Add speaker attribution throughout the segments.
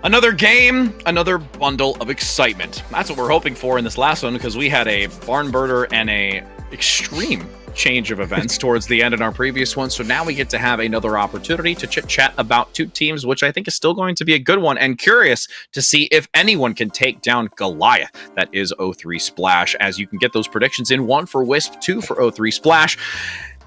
Speaker 1: Another game, another bundle of excitement. That's what we're hoping for in this last one, because we had a barn burner and a extreme change of events towards the end in our previous one. So now we get to have another opportunity to chit-chat about two teams, which I think is still going to be a good one, and curious to see if anyone can take down Goliath. That is O3 Splash, as you can get those predictions in, one for WISP, two for O3 Splash,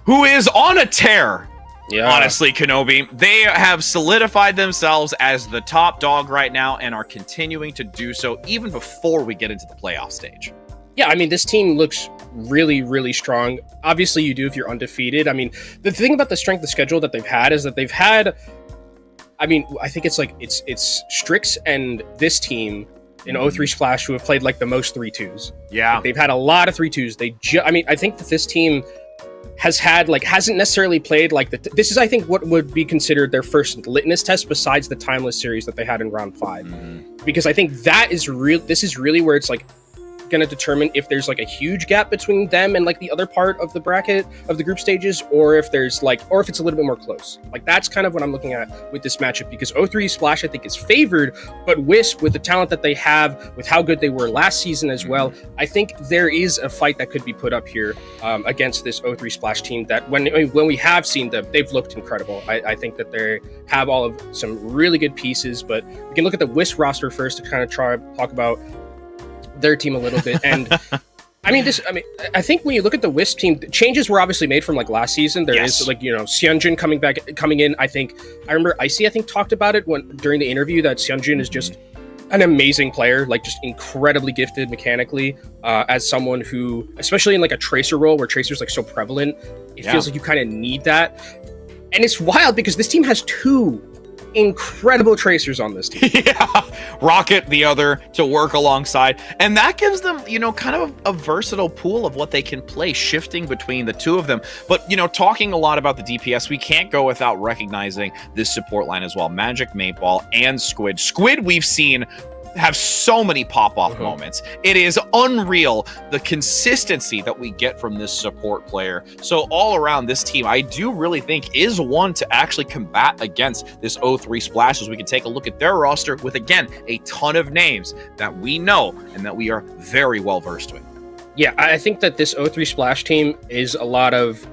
Speaker 1: who is on a tear. Yeah. Honestly, Kenobi, they have solidified themselves as the top dog right now and are continuing to do so even before we get into the playoff stage.
Speaker 2: Yeah, I mean, this team looks really, really strong. Obviously, you do if you're undefeated. I mean, the thing about the strength of schedule that they've had is that they've had, I mean, I think it's Strix and this team in O3 Splash who have played like the most 3-2s.
Speaker 1: Yeah.
Speaker 2: Like, they've had a lot of 3-2s. I mean, I think that this team hasn't necessarily played like this is, I think, what would be considered their first litmus test besides the Timeless series that they had in round 5. Because I think that is this is really where it's like going to determine if there's like a huge gap between them and like the other part of the bracket of the group stages, or if there's or if it's a little bit more close. Like, that's kind of what I'm looking at with this matchup, because O3 Splash, I think, is favored, but WISP, with the talent that they have, with how good they were last season as well, I think there is a fight that could be put up here against this O3 Splash team that when we have seen them, they've looked incredible. I think that they have all of some really good pieces, but we can look at the WISP roster first to kind of try to talk about their team a little bit. And I think when you look at the WISP team, changes were obviously made from like last season. There is Seonjin coming in. I remember Icy talked about it during the interview, that Seonjin is just an amazing player, like just incredibly gifted mechanically, as someone who, especially in like a tracer role where tracer's like so prevalent, it feels like you kind of need that. And it's wild because this team has two incredible tracers on this team.
Speaker 1: Yeah, Rocket the other to work alongside, and that gives them, kind of a versatile pool of what they can play, shifting between the two of them. But talking a lot about the DPS, we can't go without recognizing this support line as well. Magic, Maypal, and Squid we've seen have so many pop-off moments. It is unreal, the consistency that we get from this support player. So all around, this team, I do really think, is one to actually combat against this O3 Splash, as we can take a look at their roster with, again, a ton of names that we know and that we are very well versed with.
Speaker 2: Yeah, I think that this O3 Splash team is a lot of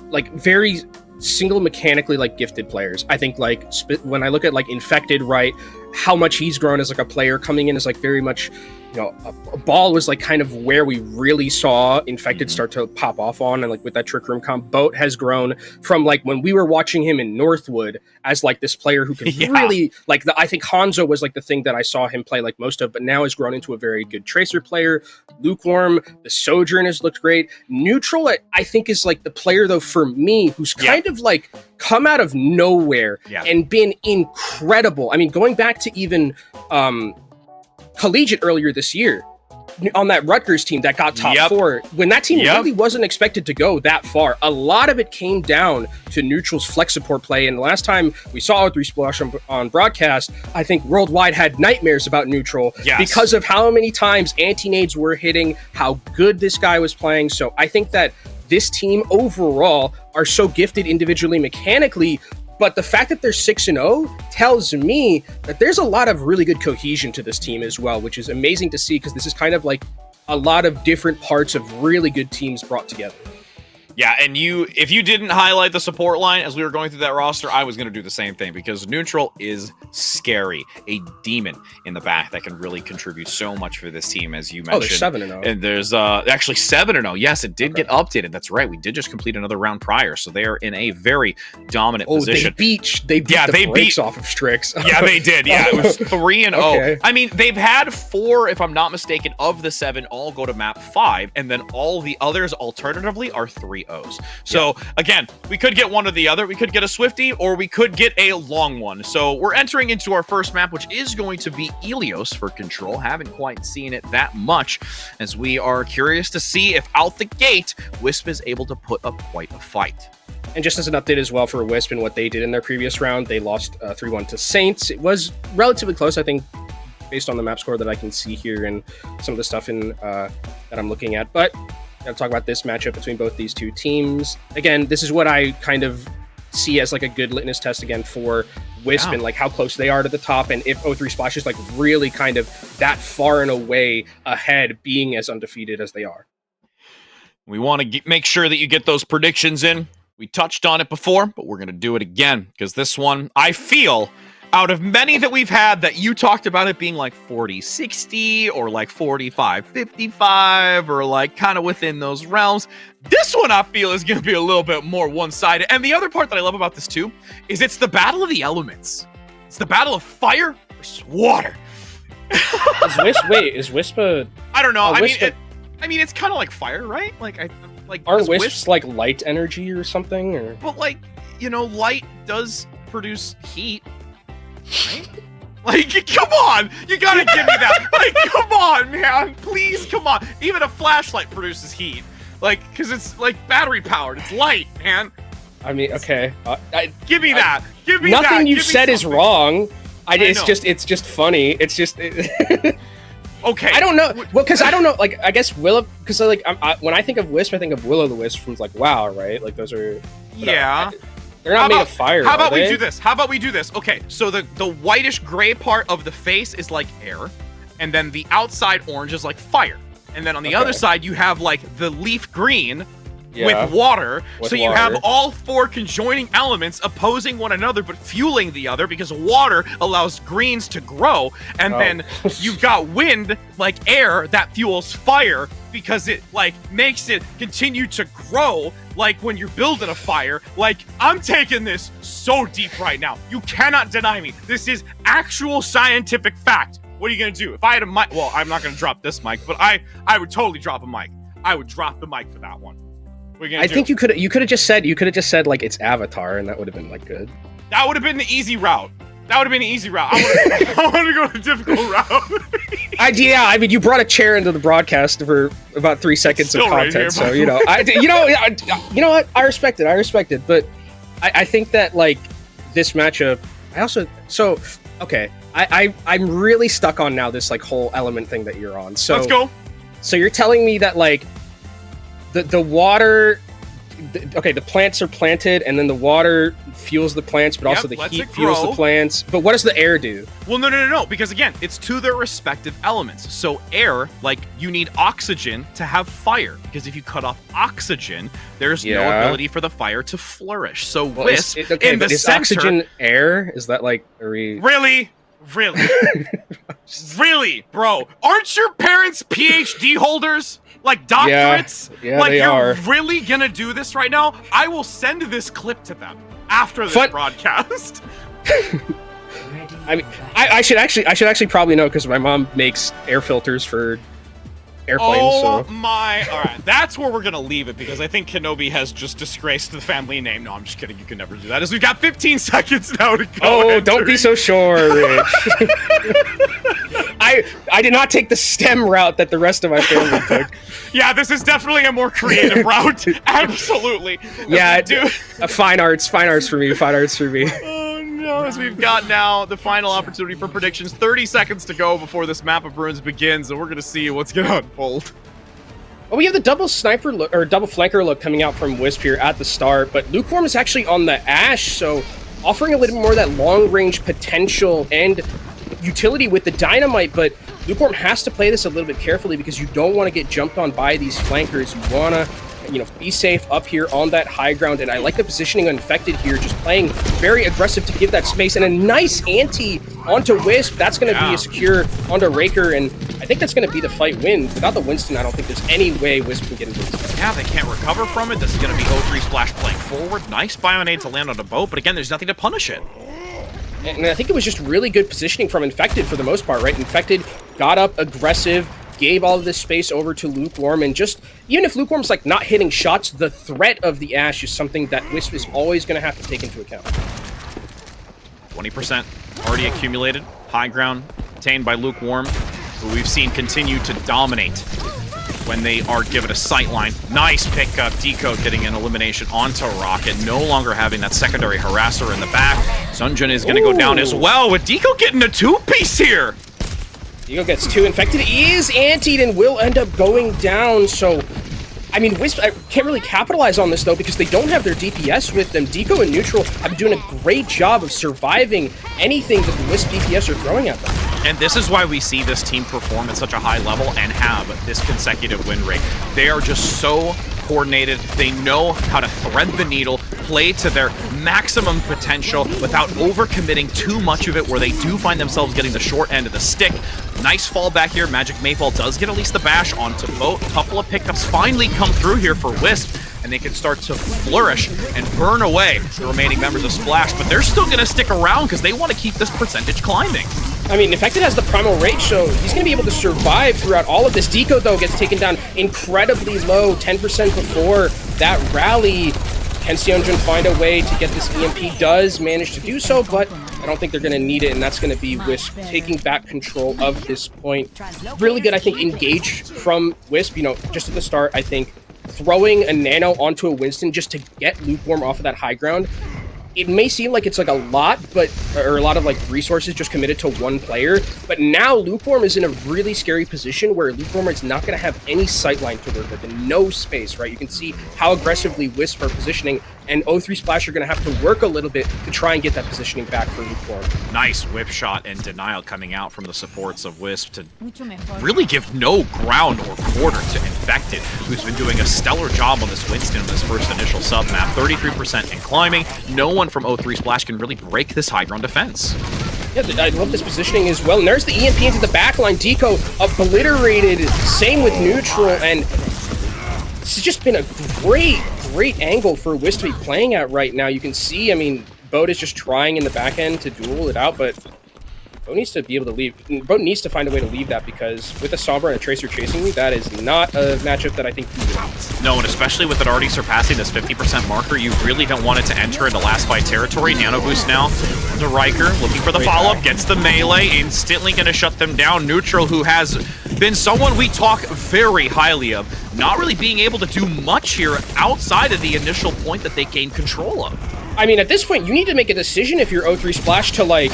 Speaker 2: like very single mechanically like gifted players. I think like when I look at like Infected, right, how much he's grown as like a player, coming in as like very much, a Ball was like kind of where we really saw Infected start to pop off on, and like with that Trick Room comp, Boat has grown from like when we were watching him in Northwood as like this player who can really like I think Hanzo was like the thing that I saw him play like most of, but now has grown into a very good tracer player. Lukewarm, the Sojourn has looked great. Neutral, I think, is like the player though for me who's kind of like come out of nowhere and been incredible. I mean, going back to even Collegiate earlier this year on that Rutgers team that got top 4, when that team really wasn't expected to go that far, a lot of it came down to Neutral's flex support play. And the last time we saw O3 Splash on broadcast, I think Worldwide had nightmares about Neutral because of how many times anti-nades were hitting, how good this guy was playing. So I think that this team overall are so gifted individually, mechanically, but the fact that they're 6-0 tells me that there's a lot of really good cohesion to this team as well, which is amazing to see, because this is kind of like a lot of different parts of really good teams brought together.
Speaker 1: Yeah, and if you didn't highlight the support line as we were going through that roster, I was going to do the same thing, because Neutral is scary. A demon in the back that can really contribute so much for this team, as you mentioned.
Speaker 2: Oh, there's 7-0.
Speaker 1: And there's actually 7-0. Yes, it did get updated. That's right. We did just complete another round prior, so they are in a very dominant position.
Speaker 2: They beat the brakes off of Strix.
Speaker 1: Yeah, they did. Yeah, it was 3-0. Okay. I mean, they've had 4, if I'm not mistaken, of the 7 all go to map 5, and then all the others alternatively are 3-0. So again, we could get one or the other. We could get a Swifty, or we could get a long one. So we're entering into our first map, which is going to be Ilios for Control. Haven't quite seen it that much, as we are curious to see if out the gate WISP is able to put up quite a fight.
Speaker 2: And just as an update as well for WISP and what they did in their previous round, they lost 3-1 to Saints. It was relatively close, I think, based on the map score that I can see here and some of the stuff that I'm looking at. But I'll talk about this matchup between both these two teams. Again, this is what I kind of see as like a good litmus test again for WISP and like how close they are to the top, and if O3 Splash is like really kind of that far and away ahead, being as undefeated as they are.
Speaker 1: We want to make sure that you get those predictions in. We touched on it before, but we're going to do it again because this one, I feel, out of many that we've had, that you talked about it being like 40-60 or like 45-55 or like kind of within those realms. This one I feel is going to be a little bit more one-sided. And the other part that I love about this too is it's the battle of the elements. It's the battle of fire versus water.
Speaker 2: Is WISP a...
Speaker 1: I don't know. I mean, it's kind of like fire, right?
Speaker 2: Aren't WISPs like light energy or something? Or...
Speaker 1: But like, you know, light does produce heat. Right? Like, come on! You gotta give me that! Like, come on, man! Please, come on! Even a flashlight produces heat. Like, because it's, like, battery-powered. It's light, man!
Speaker 2: I mean, okay.
Speaker 1: Give me that! Give me that!
Speaker 2: Nothing you've said is wrong.
Speaker 1: It's
Speaker 2: just funny. It's just...
Speaker 1: Okay.
Speaker 2: I don't know. Well, because I don't know. Like, I guess because like when I think of WISP, I think of Will-O-the-Wisp from like WoW, right? Like those are.
Speaker 1: Yeah.
Speaker 2: They're not made of fire.
Speaker 1: How about we do this? How about we do this? Okay, so the whitish gray part of the face is like air, and then the outside orange is like fire, and then on the other side you have like the leaf green. With water, so you have all four conjoining elements opposing one another but fueling the other, because water allows greens to grow, and then you've got wind, like air, that fuels fire because it like makes it continue to grow, like when you're building a fire. Like, I'm taking this so deep right now. You cannot deny me. This is actual scientific fact. What are you gonna do? If I had a mic, well, I'm not gonna drop this mic, but I would totally drop a mic. I would drop the mic for that one.
Speaker 2: I think you could have just said like it's Avatar, and that would have been like good.
Speaker 1: That would have been the easy route. I want to go the difficult route.
Speaker 2: I mean, you brought a chair into the broadcast for about 3 seconds of content, right here, so you know what? I respect it. But I think that like this matchup, I'm really stuck on now this like whole element thing that you're on. So
Speaker 1: let's go.
Speaker 2: So you're telling me that like. The water, the plants are planted, and then the water fuels the plants, but also the heat fuels the plants. But what does the air do?
Speaker 1: Well, no, because again, it's to their respective elements. So air, like, you need oxygen to have fire, because if you cut off oxygen, there's no ability for the fire to flourish. So WISP, in the center...
Speaker 2: oxygen air? Is that like...
Speaker 1: Really? Really, bro? Aren't your parents PhD holders? Like doctorates?
Speaker 2: Yeah,
Speaker 1: like
Speaker 2: you're
Speaker 1: are. Really gonna do this right now? I will send this clip to them after this broadcast.
Speaker 2: I mean, I should actually probably know, because my mom makes air filters for airplanes.
Speaker 1: Oh my! All right, that's where we're gonna leave it, because I think Kenobi has just disgraced the family name. No, I'm just kidding. You can never do that. As we've got 15 seconds now to go.
Speaker 2: Oh, don't be so sure, Rich. I did not take the STEM route that the rest of my family took.
Speaker 1: Yeah, this is definitely a more creative route. Absolutely.
Speaker 2: Yeah, fine arts for me.
Speaker 1: Oh no, as we've got now the final opportunity for predictions. 30 seconds to go before this map of ruins begins, and we're going to see what's going to unfold.
Speaker 2: Well, we have the double sniper look, or double flanker look, coming out from WISP here at the start, but Lukewarm is actually on the Ashe, so offering a little more of that long-range potential and utility with the dynamite, but Lukewarm has to play this a little bit carefully, because you don't want to get jumped on by these flankers. You want to, be safe up here on that high ground, and I like the positioning on Infected here, just playing very aggressive to give that space, and a nice ante onto Wisp. That's going to be a secure onto Raker, and I think that's going to be the fight win. Without the Winston, I don't think there's any way Wisp can get into this.
Speaker 1: Yeah, they can't recover from it. This is going to be O3 Splash playing forward. Nice Bionade to land on a boat, but again, there's nothing to punish it.
Speaker 2: And I think it was just really good positioning from Infected for the most part, right? Infected got up aggressive, gave all of this space over to Lukewarm, and just, even if Lukewarm's like not hitting shots, the threat of the Ashe is something that WISP is always going to have to take into account.
Speaker 1: 20% already accumulated. High ground attained by Lukewarm, who we've seen continue to dominate when they are given a sightline. Nice pickup. Decode getting an elimination onto Rocket, no longer having that secondary harasser in the back. Sunjin is going to go down as well, with Decode getting a two-piece here.
Speaker 2: Decode gets two. Infected is antied and will end up going down, so I mean, WISP can't really capitalize on this, though, because they don't have their DPS with them. Deco and Neutral have been doing a great job of surviving anything that the WISP DPS are throwing at them.
Speaker 1: And this is why we see this team perform at such a high level and have this consecutive win rate. They are just so coordinated. They know how to thread the needle, play to their maximum potential without overcommitting too much of it, where they do find themselves getting the short end of the stick. Nice fallback here. Magic Mayfall does get at least the bash onto Boat. A couple of pickups finally come through here for Wisp, and they can start to flourish and burn away the remaining members of Splash, but they're still going to stick around because they want to keep this percentage climbing.
Speaker 2: I mean, Infected has the Primal Rage, so he's going to be able to survive throughout all of this. Deco, though, gets taken down incredibly low, 10% before that rally. Can Seonjun find a way to get this EMP? Does manage to do so, but I don't think they're going to need it, and that's going to be Wisp taking back control of this point. Really good, I think, engage from Wisp. You know, just at the start, I think, throwing a Nano onto a Winston just to get Lukewarm off of that high ground. It may seem like it's like a lot, or a lot of like resources just committed to one player, but now Lukewarm is in a really scary position where Lukewarm is not going to have any sightline to work with and no space, right? You can see how aggressively Wisp are positioning, and O3 Splash are going to have to work a little bit to try and get that positioning back for Lukewarm.
Speaker 1: Nice whip shot and denial coming out from the supports of Wisp to really give no ground or quarter to Infected, who's been doing a stellar job on this Winston in this first initial sub map. 33% and climbing. No one from O3 Splash can really break this high ground defense.
Speaker 2: Yeah, I love this positioning as well. And there's the EMP into the backline. Deco obliterated. Same with Neutral. And this has just been a great angle for Wisp to be playing at right now. You can see, I mean, Boat is just trying in the back end to duel it out, but Boat needs to be able to leave. Boat needs to find a way to leave that, because with a Sombra and a Tracer chasing me, that is not a matchup that I think you win.
Speaker 1: No, and especially with it already surpassing this 50% marker, you really don't want it to enter into last fight territory. Nano boost now to Riker, looking for the follow-up, gets the melee, instantly going to shut them down. Neutral, who has been someone we talk very highly of, not really being able to do much here outside of the initial point that they gained control of.
Speaker 2: I mean, at this point, you need to make a decision if you're O3 Splash to, like,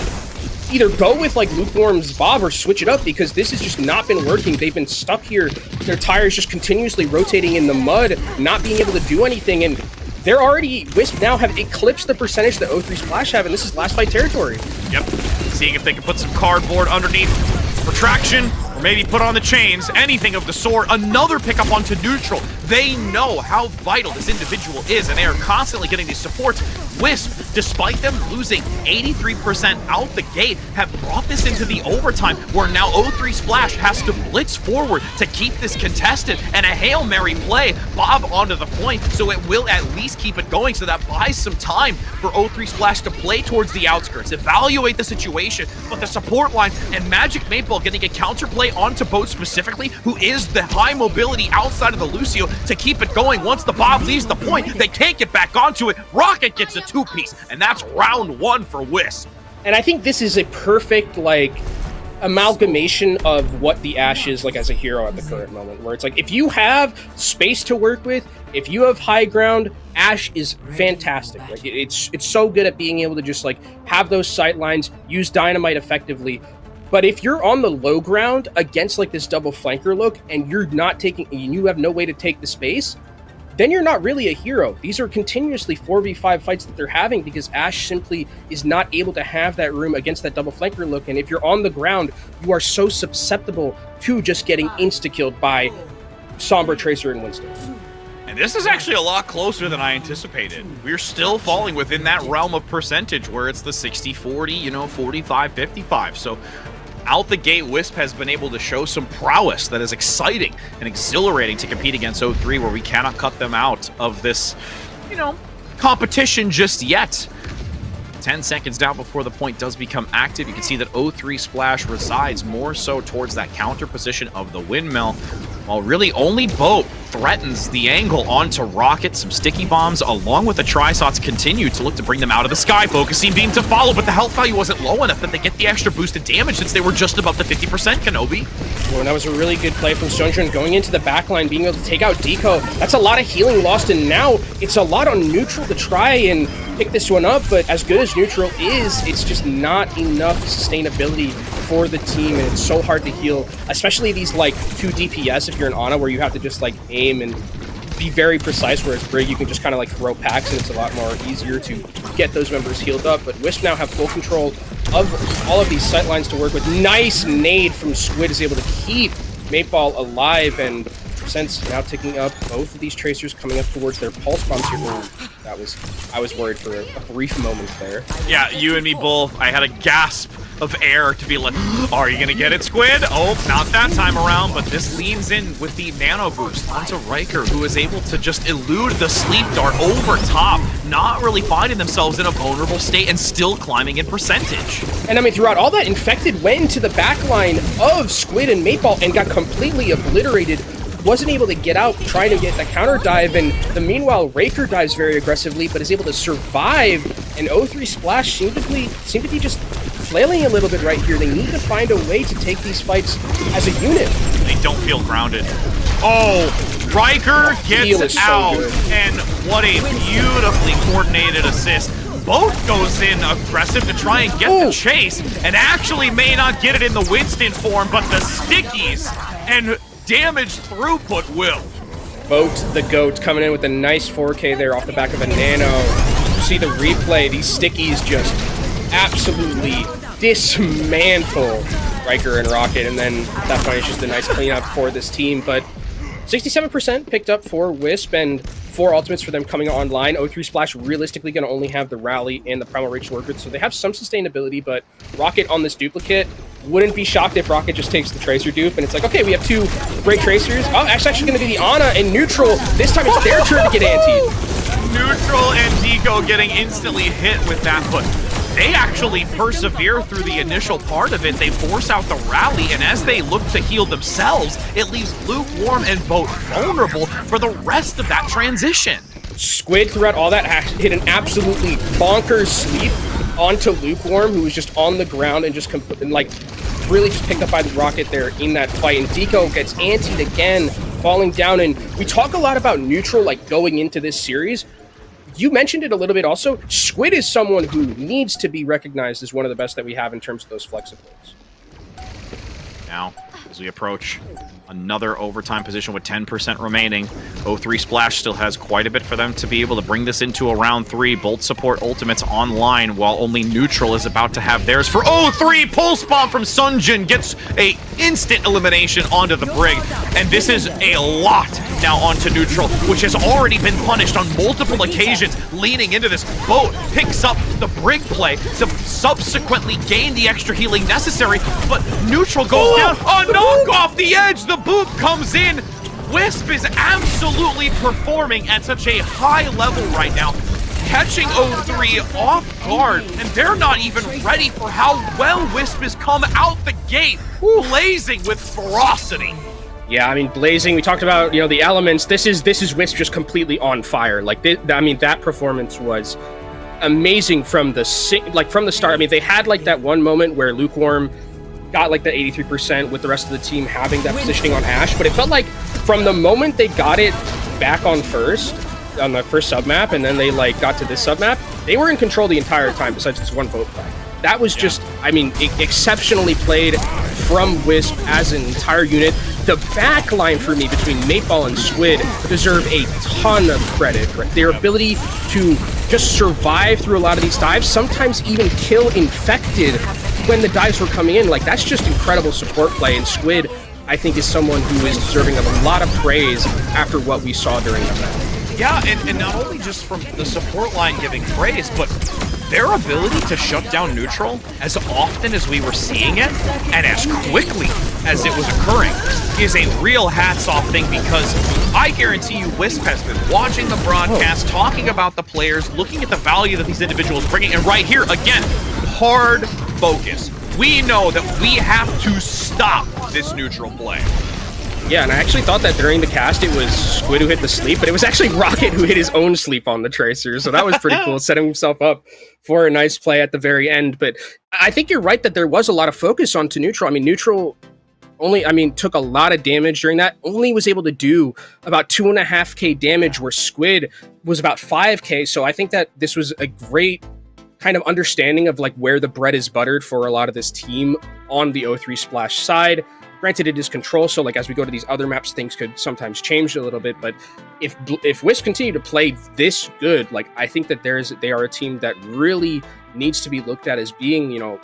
Speaker 2: either go with like Lukewarm's Bob or switch it up, because this has just not been working. They've been stuck here, their tires just continuously rotating in the mud, not being able to do anything, and they're already, Wisp now have eclipsed the percentage that O3 Splash have, and this is last fight territory.
Speaker 1: Yep, seeing if they can put some cardboard underneath for traction, or maybe put on the chains, anything of the sort. Another pickup onto Neutral. They know how vital this individual is, and they are constantly getting these supports. Wisp, despite them losing 83% out the gate, have brought this into the overtime, where now O3 Splash has to blitz forward to keep this contested, and a Hail Mary play, Bob onto the point, so it will at least keep it going, so that buys some time for O3 Splash to play towards the outskirts, evaluate the situation, but the support line and Magic Maple getting a counterplay onto Boat specifically, who is the high mobility outside of the Lucio, to keep it going. Once the Bob leaves the point, they can't get back onto it. Rocket gets a two-piece, and that's round one for Wisp.
Speaker 2: And I think this is a perfect, like, amalgamation of what the Ashe is like as a hero at the current moment, where it's like, if you have space to work with, if you have high ground, Ashe is fantastic. Like, it's so good at being able to just like have those sight lines, use dynamite effectively. But if you're on the low ground against like this double flanker look, and you're not taking, and you have no way to take the space, then you're not really a hero. These are continuously 4v5 fights that they're having, because Ashe simply is not able to have that room against that double flanker look. And if you're on the ground, you are so susceptible to just getting insta-killed by Sombra, Tracer, and Winston.
Speaker 1: And this is actually a lot closer than I anticipated. We're still falling within that realm of percentage where it's the 60-40, you know, 45-55. So out the gate, Wisp has been able to show some prowess that is exciting and exhilarating to compete against O3, where we cannot cut them out of this, you know, competition just yet. 10 seconds down before the point does become active. You can see that O3 Splash resides more so towards that counter position of the windmill, while really only Boat threatens the angle onto Rocket. Some sticky bombs along with the Trisots continue to look to bring them out of the sky. Focusing beam to follow, but the health value wasn't low enough that they get the extra boosted damage, since they were just above the 50%, Kenobi.
Speaker 2: Well, that was a really good play from Sunshine, going into the backline, being able to take out Deco. That's a lot of healing lost, and now it's a lot on Neutral to try and pick this one up, but as good as Neutral is, it's just not enough sustainability for the team, and it's so hard to heal, especially these like 2 DPS if you're an Ana, where you have to just like aim and be very precise, whereas Brig, you can just kind of like throw packs and it's a lot more easier to get those members healed up. But Wisp now have full control of all of these sight lines to work with. Nice nade from Squid is able to keep Mateball alive, and Sense now taking up both of these tracers coming up towards their pulse bombs here. Ooh, I was worried for a brief moment there.
Speaker 1: Yeah, you and me both. I had a gasp of air to be like, are you gonna get it, Squid? Oh, not that time around, but this leans in with the nano boost onto Riker, who is able to just elude the sleep dart over top, not really finding themselves in a vulnerable state and still climbing in percentage.
Speaker 2: And I mean, throughout all that, Infected went into the backline of Squid and Mateball and got completely obliterated. Wasn't able to get out, trying to get the counter dive, and meanwhile Raker dives very aggressively, but is able to survive. And O3 Splash seem to be just flailing a little bit right here. They need to find a way to take these fights as a unit.
Speaker 1: They don't feel grounded. Oh, Riker gets out, and what a beautifully coordinated assist. Both goes in aggressive to try and get the chase, and actually may not get it in the Winston form, but the stickies and damage throughput will.
Speaker 2: Boat the GOAT coming in with a nice 4K there off the back of a nano. You see the replay, these stickies just absolutely dismantle Riker and Rocket, and then that point is just a nice cleanup for this team. But 67% picked up for Wisp, and 4 ultimates for them coming online. O3 Splash realistically going to only have the Rally and the Primal Rage to work with, so they have some sustainability, but Rocket on this duplicate, wouldn't be shocked if Rocket just takes the Tracer dupe, and it's like, okay, we have 2 great Tracers. Oh, actually going to be the Ana and Neutral. This time it's their turn to get antied.
Speaker 1: Neutral and Deco getting instantly hit with that, but they actually persevere through the initial part of it. They force out the Rally, and as they look to heal themselves, it leaves Lukewarm and Boat vulnerable for the rest of that transition.
Speaker 2: Squid, throughout all that, hit an absolutely bonkers sleep onto Lukewarm, who was just on the ground and just really just picked up by the Rocket there in that fight. And Deco gets antied again, falling down. And we talk a lot about Neutral going into this series. You mentioned it a little bit also. Squid is someone who needs to be recognized as one of the best that we have in terms of those flexibles.
Speaker 1: Now, as we approach another overtime position with 10% remaining, O3 Splash still has quite a bit for them to be able to bring this into a round 3. Bolt support ultimates online, while only Neutral is about to have theirs for O3. Pulse Bomb from Sunjin gets a instant elimination onto the Brig, and this is a lot now onto Neutral, which has already been punished on multiple occasions leading into this. Boat picks up the Brig play to subsequently gain the extra healing necessary, but Neutral goes down. A knock off the edge, the boop comes in. Wisp is absolutely performing at such a high level right now, catching O3 off guard, and they're not even ready for how well Wisp has come out the gate, blazing with ferocity.
Speaker 2: Yeah, I mean, blazing. We talked about, the elements. This is Wisp just completely on fire. That performance was amazing from the start. I mean, they had that one moment where Lukewarm got the 83% with the rest of the team having that positioning on Ashe, but it felt like from the moment they got it back on the first submap, and then they got to this submap, they were in control the entire time besides this one boat fight. That was just, exceptionally played from Wisp as an entire unit. The backline for me between Mateball and Squid deserve a ton of credit. Right? Their ability to just survive through a lot of these dives, sometimes even kill Infected when the dives were coming in. That's just incredible support play, and Squid, I think, is someone who is deserving of a lot of praise after what we saw during the match.
Speaker 1: Yeah, and not only just from the support line giving praise, but their ability to shut down Neutral as often as we were seeing it, and as quickly as it was occurring, is a real hats-off thing, because I guarantee you Wisp has been watching the broadcast, talking about the players, looking at the value that these individuals are bringing, and right here, again, hard focus. We know that we have to stop this Neutral play.
Speaker 2: Yeah, and I actually thought that during the cast it was Squid who hit the sleep, but it was actually Rocket who hit his own sleep on the Tracer, so that was pretty cool, setting himself up for a nice play at the very end. But I think you're right that there was a lot of focus onto Neutral. I mean, Neutral took a lot of damage during that, only was able to do about 2.5k damage, where Squid was about 5k, so I think that this was a great kind of understanding of where the bread is buttered for a lot of this team on the O3 Splash side. Granted, it is control, so like as we go to these other maps, things could sometimes change a little bit. But if WISP continue to play this good, like I think that they are a team that really needs to be looked at as being, you know,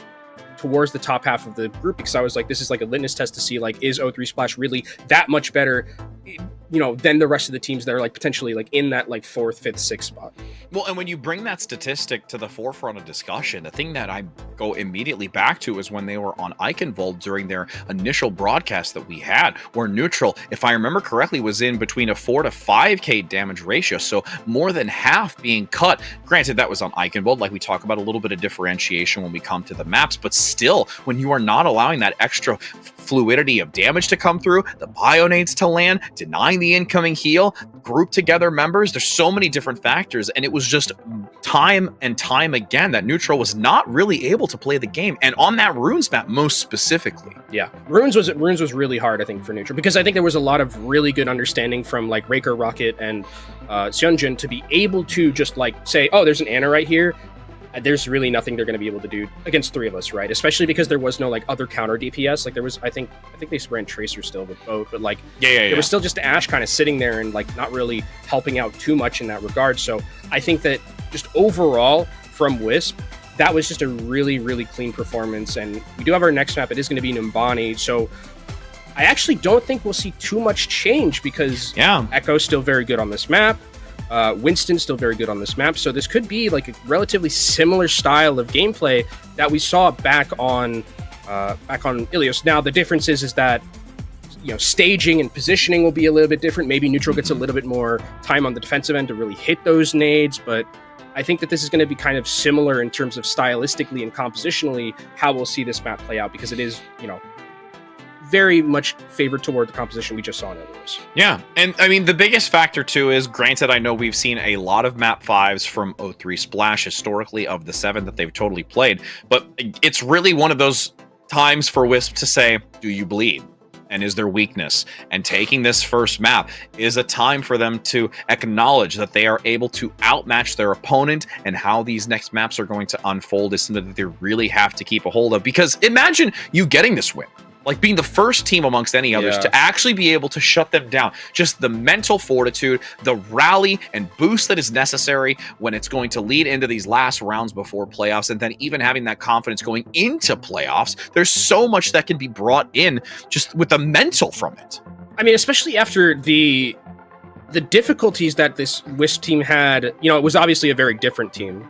Speaker 2: towards the top half of the group, because I was like, this is like a litmus test to see like, is O3 Splash really that much better, you know, than the rest of the teams that are like potentially like in that like 4th, 5th, 6th spot.
Speaker 1: Well, and when you bring that statistic to the forefront of discussion, the thing that I go immediately back to is when they were on Eichenwald during their initial broadcast that we had, where Neutral, if I remember correctly, was in between a 4 to 5k damage ratio, so more than half being cut. Granted, that was on Eichenwald, like we talk about a little bit of differentiation when we come to the maps, but still, when you are not allowing that extra fluidity of damage to come through, the bionades to land, denying the incoming heal, group together members, there's so many different factors, and it was just time and time again that Neutral was not really able to play the game, and on that Runes map most specifically.
Speaker 2: Yeah, Runes was really hard, I think, for Neutral, because I think there was a lot of really good understanding from like Raker, Rocket, and Seonjin to be able to just like say, oh, there's an Ana right here. There's really nothing they're going to be able to do against 3 of us, right? Especially because there was no like other counter DPS. Like there was, I think they ran Tracer still with both, but like there was still just Ashe kind of sitting there and like not really helping out too much in that regard. So I think that just overall from WISP, that was just a really, really clean performance. And we do have our next map. It is going to be Numbani. So I actually don't think we'll see too much change because Echo's still very good on this map. Winston's still very good on this map, so this could be like a relatively similar style of gameplay that we saw back on Ilios. Now the difference is that, you know, staging and positioning will be a little bit different. Maybe Neutral gets a little bit more time on the defensive end to really hit those nades, but I think that this is going to be kind of similar in terms of stylistically and compositionally how we'll see this map play out, because it is, you know, very much favored toward the composition we just saw in Ilios.
Speaker 1: Yeah, and I mean, the biggest factor too is, granted, I know we've seen a lot of map 5s from O3 Splash historically of the 7 that they've totally played, but it's really one of those times for WISP to say, do you bleed? And is there weakness? And taking this first map is a time for them to acknowledge that they are able to outmatch their opponent, and how these next maps are going to unfold is something that they really have to keep a hold of, because imagine you getting this win. Like being the first team amongst any others to actually be able to shut them down. Just the mental fortitude, the rally and boost that is necessary when it's going to lead into these last rounds before playoffs, and then even having that confidence going into playoffs. There's so much that can be brought in just with the mental from it.
Speaker 2: I mean, especially after the difficulties that this WISP team had. You know, it was obviously a very different team.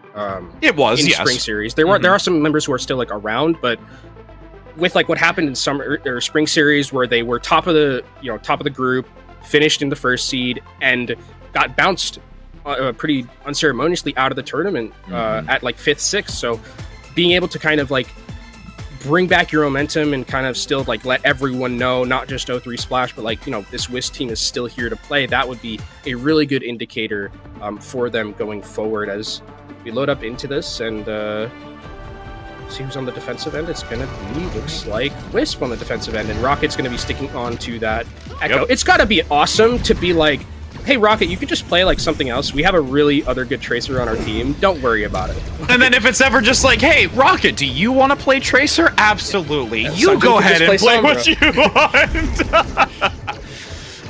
Speaker 1: It was,
Speaker 2: in Spring Series. There are some members who are still like around, but with like what happened in summer or Spring Series, where they were top of the group, finished in the first seed, and got bounced pretty unceremoniously out of the tournament at like 5th, 6th. So being able to kind of like bring back your momentum and kind of still like let everyone know, not just O3 Splash, but like, you know, this WISP team is still here to play. That would be a really good indicator for them going forward as we load up into this and see who's on the defensive end. It's gonna be, looks like, WISP on the defensive end, and Rocket's gonna be sticking on to that Echo. Yep. It's gotta be awesome to be like, hey Rocket, you could just play like something else. We have a really other good Tracer on our team. Don't worry about it.
Speaker 1: And then if it's ever just like, hey Rocket, do you want to play Tracer? Absolutely. You go ahead and play what you want.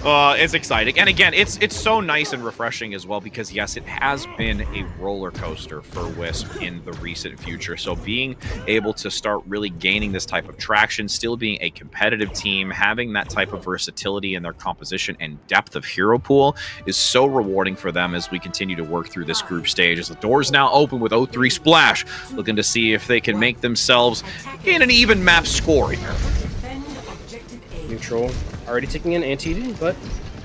Speaker 1: It's exciting, and again, it's so nice and refreshing as well, because yes, it has been a roller coaster for WISP in the recent future. So being able to start really gaining this type of traction, still being a competitive team, having that type of versatility in their composition and depth of hero pool is so rewarding for them as we continue to work through this group stage. As the doors now open with O3 Splash, looking to see if they can make themselves in an even map score here.
Speaker 2: Neutral already taking an anti, but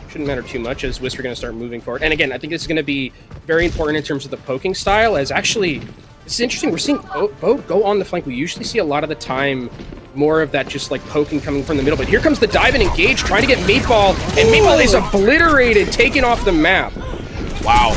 Speaker 2: shouldn't matter too much as WISP are going to start moving forward. And again, I think this is going to be very important in terms of the poking style, as actually, it's interesting, we're seeing both go on the flank. We usually see a lot of the time more of that just like poking coming from the middle, but here comes the dive and engage, trying to get Meatball, and Meatball is obliterated, taken off the map.
Speaker 1: Wow,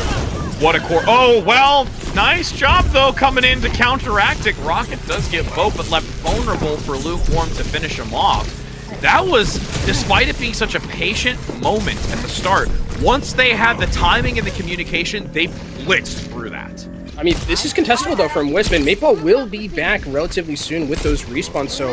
Speaker 1: what a core. Oh, well, nice job though coming in to counteract it. Rocket does get both, but left vulnerable for Lukewarm to finish him off. That was, despite it being such a patient moment at the start, once they had the timing and the communication, they blitzed through that.
Speaker 2: I mean, this is contestable though from WISP, and Meatball will be back relatively soon with those respawns, so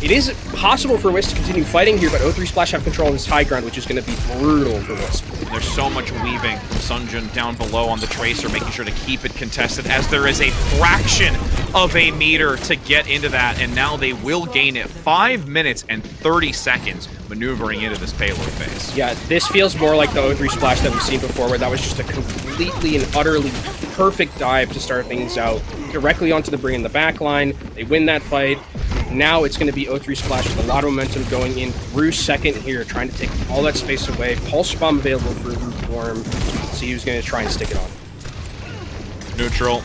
Speaker 2: It is possible for Wisp to continue fighting here, but O3 Splash have control of this high ground, which is going to be brutal for Wisp.
Speaker 1: There's so much weaving from Sunjun down below on the Tracer, making sure to keep it contested, as there is a fraction of a meter to get into that, and now they will gain it. 5 minutes and 30 seconds maneuvering into this payload phase.
Speaker 2: Yeah, this feels more like the O3 Splash that we've seen before, where that was just a completely and utterly perfect dive to start things out. Directly onto the Bring in the back line, they win that fight. Now it's going to be O3 Splash with a lot of momentum going in through second here, trying to take all that space away. Pulse Bomb available for Lukewarm. See who's going to try and stick it on.
Speaker 1: Neutral.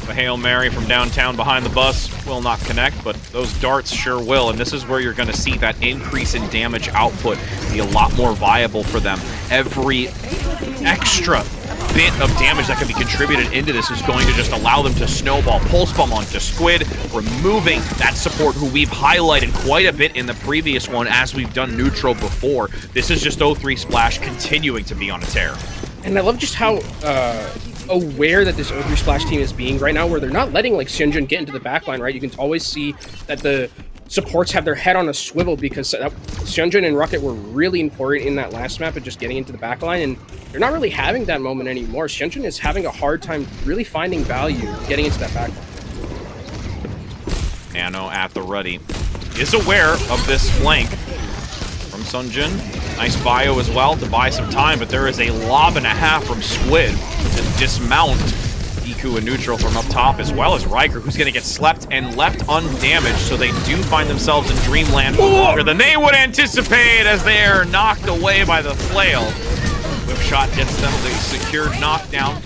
Speaker 1: The Hail Mary from downtown behind the bus will not connect, but those darts sure will, and this is where you're going to see that increase in damage output be a lot more viable for them. Every extra bit of damage that can be contributed into this is going to just allow them to snowball. Pulse Bomb onto Squid, removing that support who we've highlighted quite a bit in the previous one as we've done Neutral before. This is just O3 Splash continuing to be on a tear.
Speaker 2: And I love just how aware that this O3 Splash team is being right now, where they're not letting like Xianjun get into the backline, right? You can always see that the supports have their head on a swivel, because Xianjun and Rocket were really important in that last map of just getting into the backline, and they're not really having that moment anymore. Xianjun is having a hard time really finding value getting into that backline.
Speaker 1: Nano at the ready. Is aware of this flank from Sunjun. Nice bio as well to buy some time, but there is a lob and a half from Squid to dismount Iku and Neutral from up top, as well as Riker, who's going to get slept and left undamaged, so they do find themselves in Dreamland for longer than they would anticipate, as they are knocked away by the flail. Whip shot gets them the secured knockdown.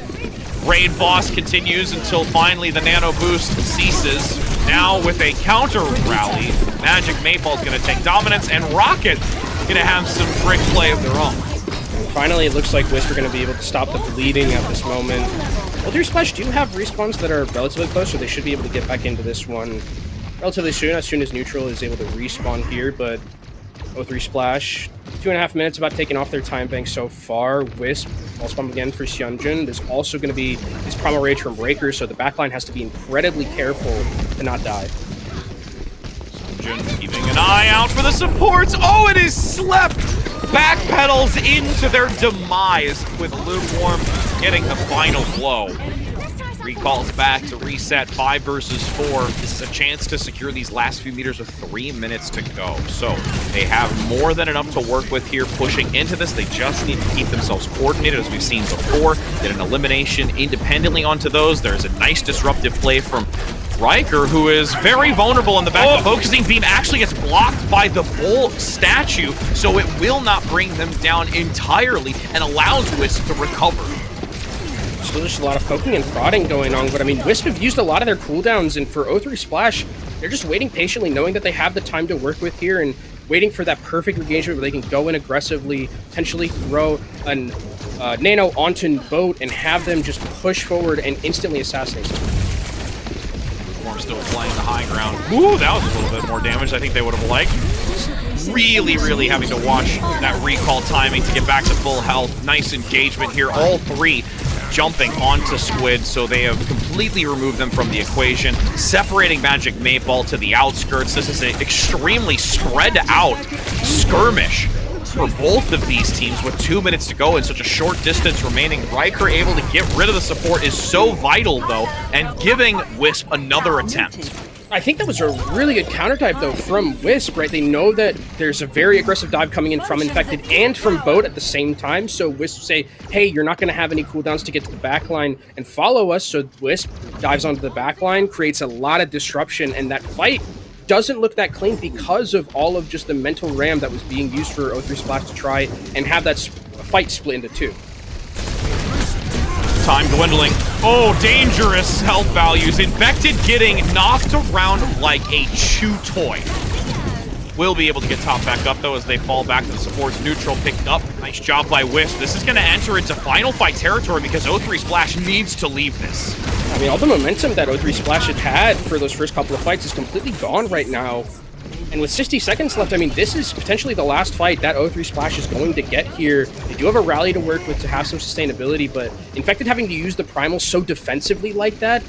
Speaker 1: Raid boss continues until finally the nano boost ceases. Now with a counter rally, Magic Mayfall's going to take dominance, and Rocket going to have some brick play of their own.
Speaker 2: And finally, it looks like Wisp are going to be able to stop the bleeding at this moment. O3 Splash do have respawns that are relatively close, so they should be able to get back into this one relatively soon as Neutral is able to respawn here, but O3 Splash, 2.5 minutes about taking off their time bank so far. Wisp, Pulse Bomb again for Xianjun. There's also going to be this Primal Rage from Breaker, so the backline has to be incredibly careful to not die.
Speaker 1: Xianjun keeping an eye out for the supports. Oh, it is slept! Backpedals into their demise, with Lukewarm getting the final blow. Recalls back to reset 5 versus 4. This is a chance to secure these last few meters with 3 minutes to go. So they have more than enough to work with here pushing into this. They just need to keep themselves coordinated, as we've seen before. Get an elimination independently onto those. There's a nice disruptive play from Riker, who is very vulnerable in the back. The focusing beam actually gets blocked by the bull statue, so it will not bring them down entirely and allows Wisp to recover.
Speaker 2: So there's a lot of poking and prodding going on, but I mean, Wisp have used a lot of their cooldowns, and for O3 Splash, they're just waiting patiently, knowing that they have the time to work with here, and waiting for that perfect engagement where they can go in aggressively, potentially throw an nano onto boat and have them just push forward and instantly assassinate them.
Speaker 1: Still playing the high ground. Ooh, that was a little bit more damage I think they would have liked. Really having to watch that recall timing to get back to full health. Nice engagement here. All three jumping onto Squid, so they have completely removed them from the equation, separating Magic Mayfall to the outskirts. This is an extremely spread out skirmish for both of these teams with 2 minutes to go and such a short distance remaining. Riker able to get rid of the support is so vital, though, and giving Wisp another attempt.
Speaker 2: I think that was a really good counter dive, though, from Wisp, right? They know that there's a very aggressive dive coming in from Infected and from Boat at the same time, so Wisp say, hey, you're not going to have any cooldowns to get to the backline and follow us, so Wisp dives onto the backline, creates a lot of disruption, and that fight doesn't look that clean because of all of just the mental RAM that was being used for O3 Splash to try and have that fight split into two.
Speaker 1: Time dwindling. Oh, dangerous health values. Infected getting knocked around like a chew toy. Will be able to get top back up, though, as they fall back to the supports. Neutral picked up. Nice job by Wisp. This is going to enter into final fight territory because O3 Splash needs to leave this.
Speaker 2: I mean, all the momentum that O3 Splash had for those first couple of fights is completely gone right now. And with 60 seconds left, I mean, this is potentially the last fight that O3 Splash is going to get here. They do have a rally to work with to have some sustainability, but Infected having to use the Primal so defensively like that,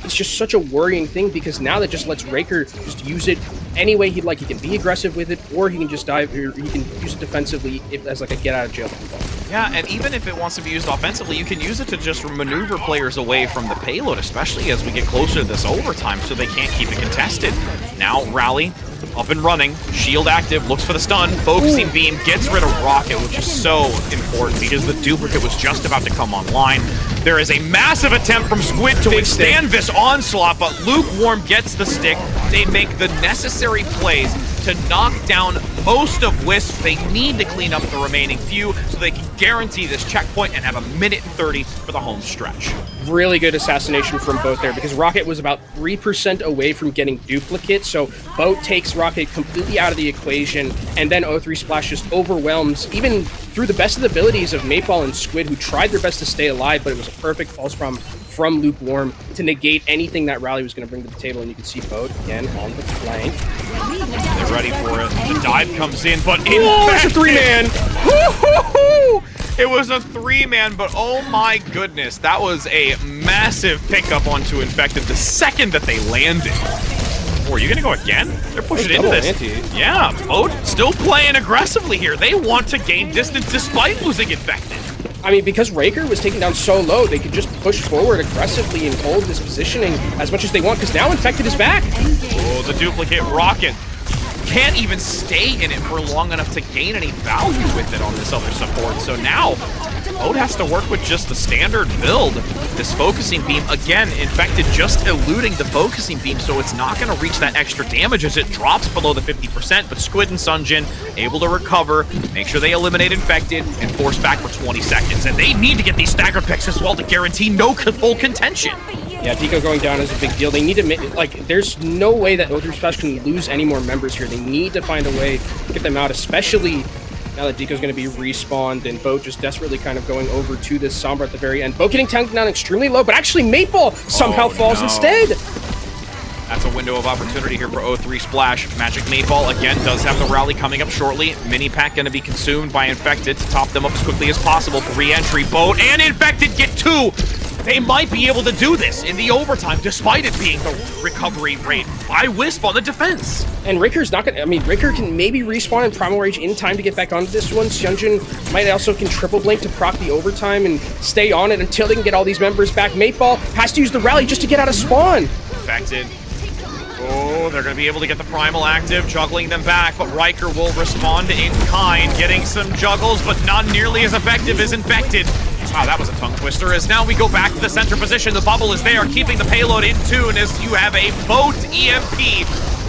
Speaker 2: it's just such a worrying thing, because now that just lets Raker just use it any way he'd like. He can be aggressive with it, or he can just dive, or he can use it defensively as like a get out of jail free card.
Speaker 1: Yeah, and even if it wants to be used offensively, you can use it to just maneuver players away from the payload, especially as we get closer to this overtime, so they can't keep it contested. Now, Rally, up and running, shield active, looks for the stun, focusing beam, gets rid of Rocket, which is so important because the duplicate was just about to come online. There is a massive attempt from Squid to withstand this onslaught, but Lukewarm gets the stick. They make the necessary plays to knock down most of WISP. They need to clean up the remaining few so they can guarantee this checkpoint and have a minute and 30 for the home stretch.
Speaker 2: Really good assassination from Boat there because Rocket was about 3% away from getting duplicate, so Boat takes Rocket completely out of the equation, and then O3 Splash just overwhelms, even through the best of the abilities of Maypal and Squid, who tried their best to stay alive, but it was a perfect false bomb from Lukewarm to negate anything that Rally was going to bring to the table, and you can see Boat again on the flank.
Speaker 1: They're ready for it. The dive comes in, but
Speaker 2: it's a 3-man!
Speaker 1: It was a 3-man, but oh my goodness, that was a massive pickup onto Infected the second that they landed. Oh, are you gonna go again? They're pushing into this. Yeah, Boat still playing aggressively here. They want to gain distance despite losing Infected.
Speaker 2: I mean, because Raker was taken down so low, they could just push forward aggressively and hold this positioning as much as they want, because now Infected is back.
Speaker 1: Oh, the duplicate Rocket can't even stay in it for long enough to gain any value with it on this other support. So now, Boat has to work with just the standard build. This focusing beam, again, Infected just eluding the focusing beam, so it's not going to reach that extra damage as it drops below the 50%, but Squid and Sunjin able to recover, make sure they eliminate Infected, and force back for 20 seconds. And they need to get these stagger picks as well to guarantee no full contention.
Speaker 2: Yeah, Deco going down is a big deal. They need to, like, there's no way that O3 Splash can lose any more members here. They need to find a way to get them out, especially now that Deco's going to be respawned, and Boat just desperately kind of going over to this Sombra at the very end. Boat getting tanked down extremely low, but actually Maypal somehow falls instead.
Speaker 1: That's a window of opportunity here for O3 Splash. Magic Maypal, again, does have the rally coming up shortly. Mini Pack going to be consumed by Infected to top them up as quickly as possible for re-entry. Boat and Infected get 2. They might be able to do this in the overtime, despite it being the recovery rate by WISP on the defense.
Speaker 2: And Ricker's not gonna, I mean, Ricker can maybe respawn in Primal Rage in time to get back onto this one. Hyunjin might also can triple blink to proc the overtime and stay on it until they can get all these members back. Maypal has to use the rally just to get out of spawn.
Speaker 1: Infected. Oh, they're going to be able to get the Primal active, juggling them back, but Riker will respond in kind, getting some juggles, but not nearly as effective as Infected. Wow, that was a tongue twister, as now we go back to the center position. The bubble is there, keeping the payload in tune as you have a Boat EMP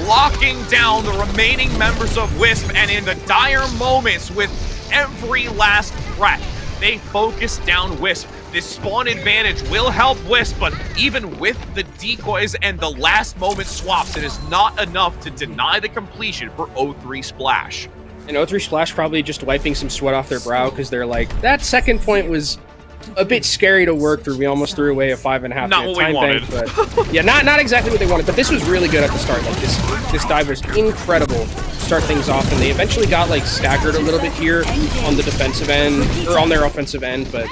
Speaker 1: locking down the remaining members of WISP, and in the dire moments with every last breath, they focus down WISP. This spawn advantage will help WISP, but even with the decoys and the last moment swaps, it is not enough to deny the completion for O3 Splash.
Speaker 2: And O3 Splash probably just wiping some sweat off their brow because they're like, that second point was a bit scary to work through. We almost threw away a 5.5
Speaker 1: not
Speaker 2: minute
Speaker 1: what
Speaker 2: time
Speaker 1: we wanted.
Speaker 2: bank, but yeah, not exactly what they wanted. But this was really good at the start. Like this dive was incredible to start things off, and they eventually got like staggered a little bit here on the defensive end or on their offensive end, but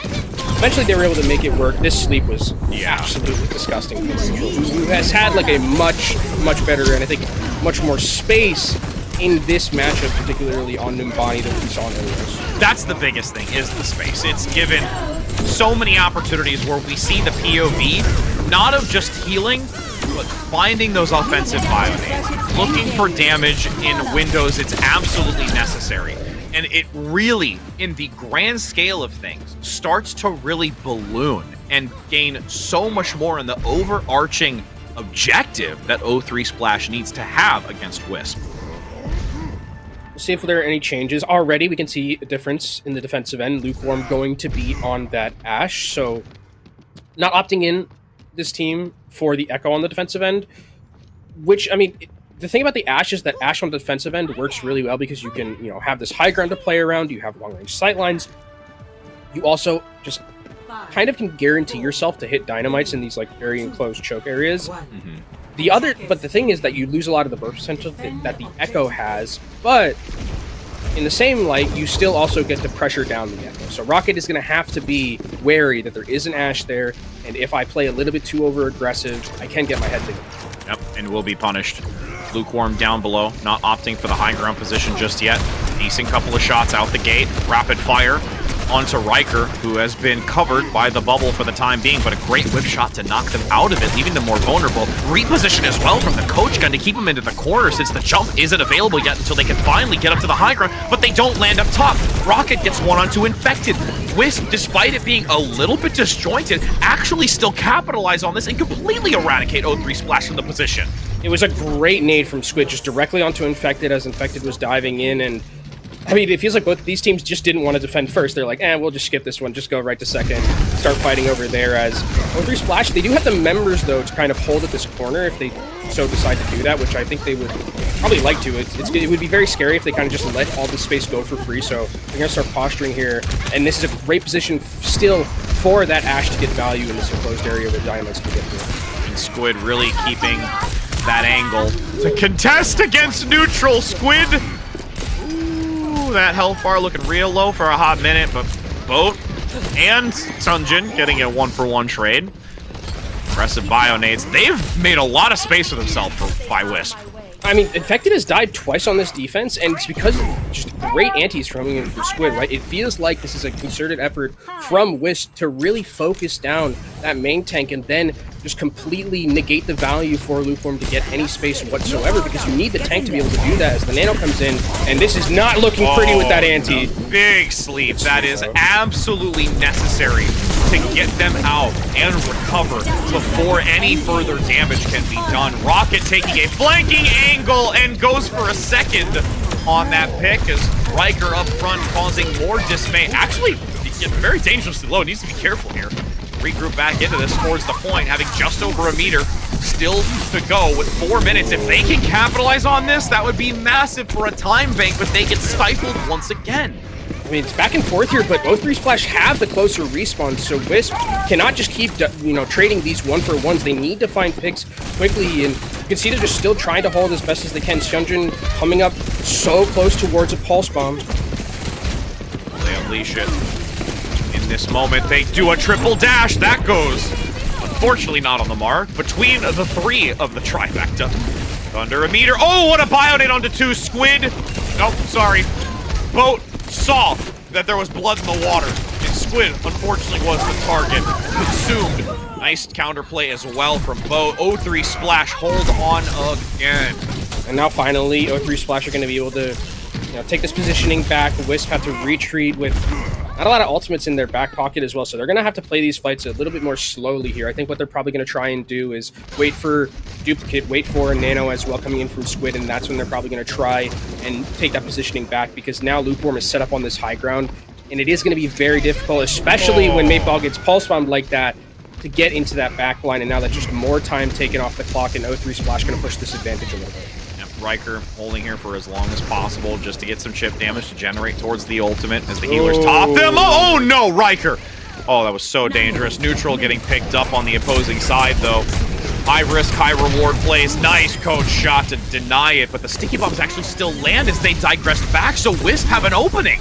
Speaker 2: eventually they were able to make it work. This sleep was absolutely disgusting. Who has had like a much better and I think much more space in this matchup, particularly on Numbani than we saw in Overwatch.
Speaker 1: That's the biggest thing, is the space. It's given so many opportunities where we see the POV, not of just healing, but finding those offensive bionates, looking for damage in windows. It's absolutely necessary. And it really, in the grand scale of things, starts to really balloon and gain so much more in the overarching objective that O3 Splash needs to have against WISP.
Speaker 2: We'll see if there are any changes. Already we can see a difference in the defensive end. Lukewarm going to be on that Ashe, so not opting in this team for the Echo on the defensive end, which, I mean, the thing about the Ashe is that Ashe on the defensive end works really well because you can, you know, have this high ground to play around, you have long-range sightlines, you also just kind of can guarantee yourself to hit dynamites in these, like, very enclosed choke areas. But the thing is that you lose a lot of the burst potential that the Echo has, but in the same light, you still also get to pressure down the Echo. So Rocket is going to have to be wary that there is an Ashe there, and if I play a little bit too over-aggressive, I can get my head taken.
Speaker 1: Yep, and will be punished. Lukewarm down below, not opting for the high ground position just yet. Decent couple of shots out the gate. Rapid fire onto Riker, who has been covered by the bubble for the time being, but a great whip shot to knock them out of it, leaving them more vulnerable. Reposition as well from the coach gun to keep them into the corner, since the jump isn't available yet until they can finally get up to the high ground, but they don't land up top. Rocket gets 1-on-2 infected. WISP, despite it being a little bit disjointed, actually still capitalize on this and completely eradicate O3 Splash from the position.
Speaker 2: It was a great nade from Squid, just directly onto Infected as Infected was diving in, and I mean, it feels like both these teams just didn't want to defend first. They're like, we'll just skip this one, just go right to second, start fighting over there. As O3 Splash, they do have the members, though, to kind of hold at this corner if they so decide to do that, which I think they would probably like to. It would be very scary if they kind of just let all this space go for free, so they're going to start posturing here, and this is a great position still for that Ashe to get value in this enclosed area where Diamonds can get through.
Speaker 1: And Squid really keeping that angle to contest against neutral. Squid, that health bar looking real low for a hot minute, but Boat and Sunjin getting a 1-for-1 trade. Aggressive bio nades. They've made a lot of space for themselves by WISP.
Speaker 2: I mean, Infected has died twice on this defense, and it's because of just great antis from Squid, right? It feels like this is a concerted effort from WISP to really focus down that main tank and then just completely negate the value for Lukewarm to get any space whatsoever, because you need the tank to be able to do that as the nano comes in, and this is not looking pretty with that anti.
Speaker 1: No. Big sleep. That is absolutely necessary to get them out and recover before any further damage can be done. Rocket taking a flanking angle and goes for a second on that pick as Riker up front causing more dismay. Actually, getting very dangerously low. Needs to be careful here. Regroup back into this towards the point, having just over a meter still to go with 4 minutes. If they can capitalize on this, that would be massive for a time bank, but they get stifled once again.
Speaker 2: I mean, it's back and forth here, but O3 Splash have the closer respawn, so WISP cannot just keep, trading these 1-for-1s. They need to find picks quickly, and you can see they're just still trying to hold as best as they can. Sunjin coming up so close towards a pulse bomb.
Speaker 1: They unleash it. In this moment, they do a triple dash. That goes, unfortunately, not on the mark. Between the three of the trifecta. Under a meter. Oh, what a bionate onto 2. Squid. Nope, sorry. Boat saw that there was blood in the water, and Squid, unfortunately, was the target. Consumed. Nice counterplay as well from Boat. O3 Splash, hold on again.
Speaker 2: And now finally, O3 Splash are going to be able to take this positioning back. WISP have to retreat with not a lot of ultimates in their back pocket as well, so they're going to have to play these fights a little bit more slowly here. I think what they're probably going to try and do is wait for Duplicate, wait for a Nano as well coming in from Squid, and that's when they're probably going to try and take that positioning back, because now Lukewarm is set up on this high ground, and it is going to be very difficult, especially when Mateball gets pulse bombed like that, to get into that back line, and now that's just more time taken off the clock, and O3 Splash going to push this advantage a little bit.
Speaker 1: Riker holding here for as long as possible just to get some chip damage to generate towards the ultimate as the healers top them. Oh no, Riker! Oh, that was so dangerous. Neutral getting picked up on the opposing side, though. High risk, high reward plays. Nice coach shot to deny it, but the sticky bombs actually still land as they digress back, so WISP have an opening.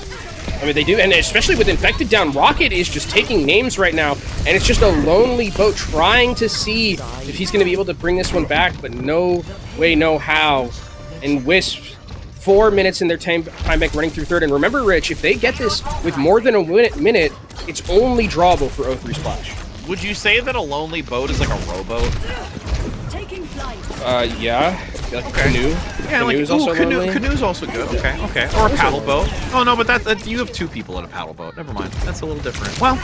Speaker 2: I mean, they do, and especially with Infected down, Rocket is just taking names right now, and it's just a lonely Boat trying to see if he's going to be able to bring this one back, but no way, no how. And WISP, 4 minutes in their time bank running through third. And remember, Rich, if they get this with more than a minute, it's only drawable for O3 Splash.
Speaker 1: Would you say that a lonely boat is like a rowboat?
Speaker 2: Yeah. Like
Speaker 1: okay.
Speaker 2: Canoe.
Speaker 1: Yeah,
Speaker 2: Canoe is also lonely.
Speaker 1: Canoe's also good. Okay, okay. Or a paddle boat. Oh no, but that you have 2 people in a paddle boat. Never mind. That's a little different. Well,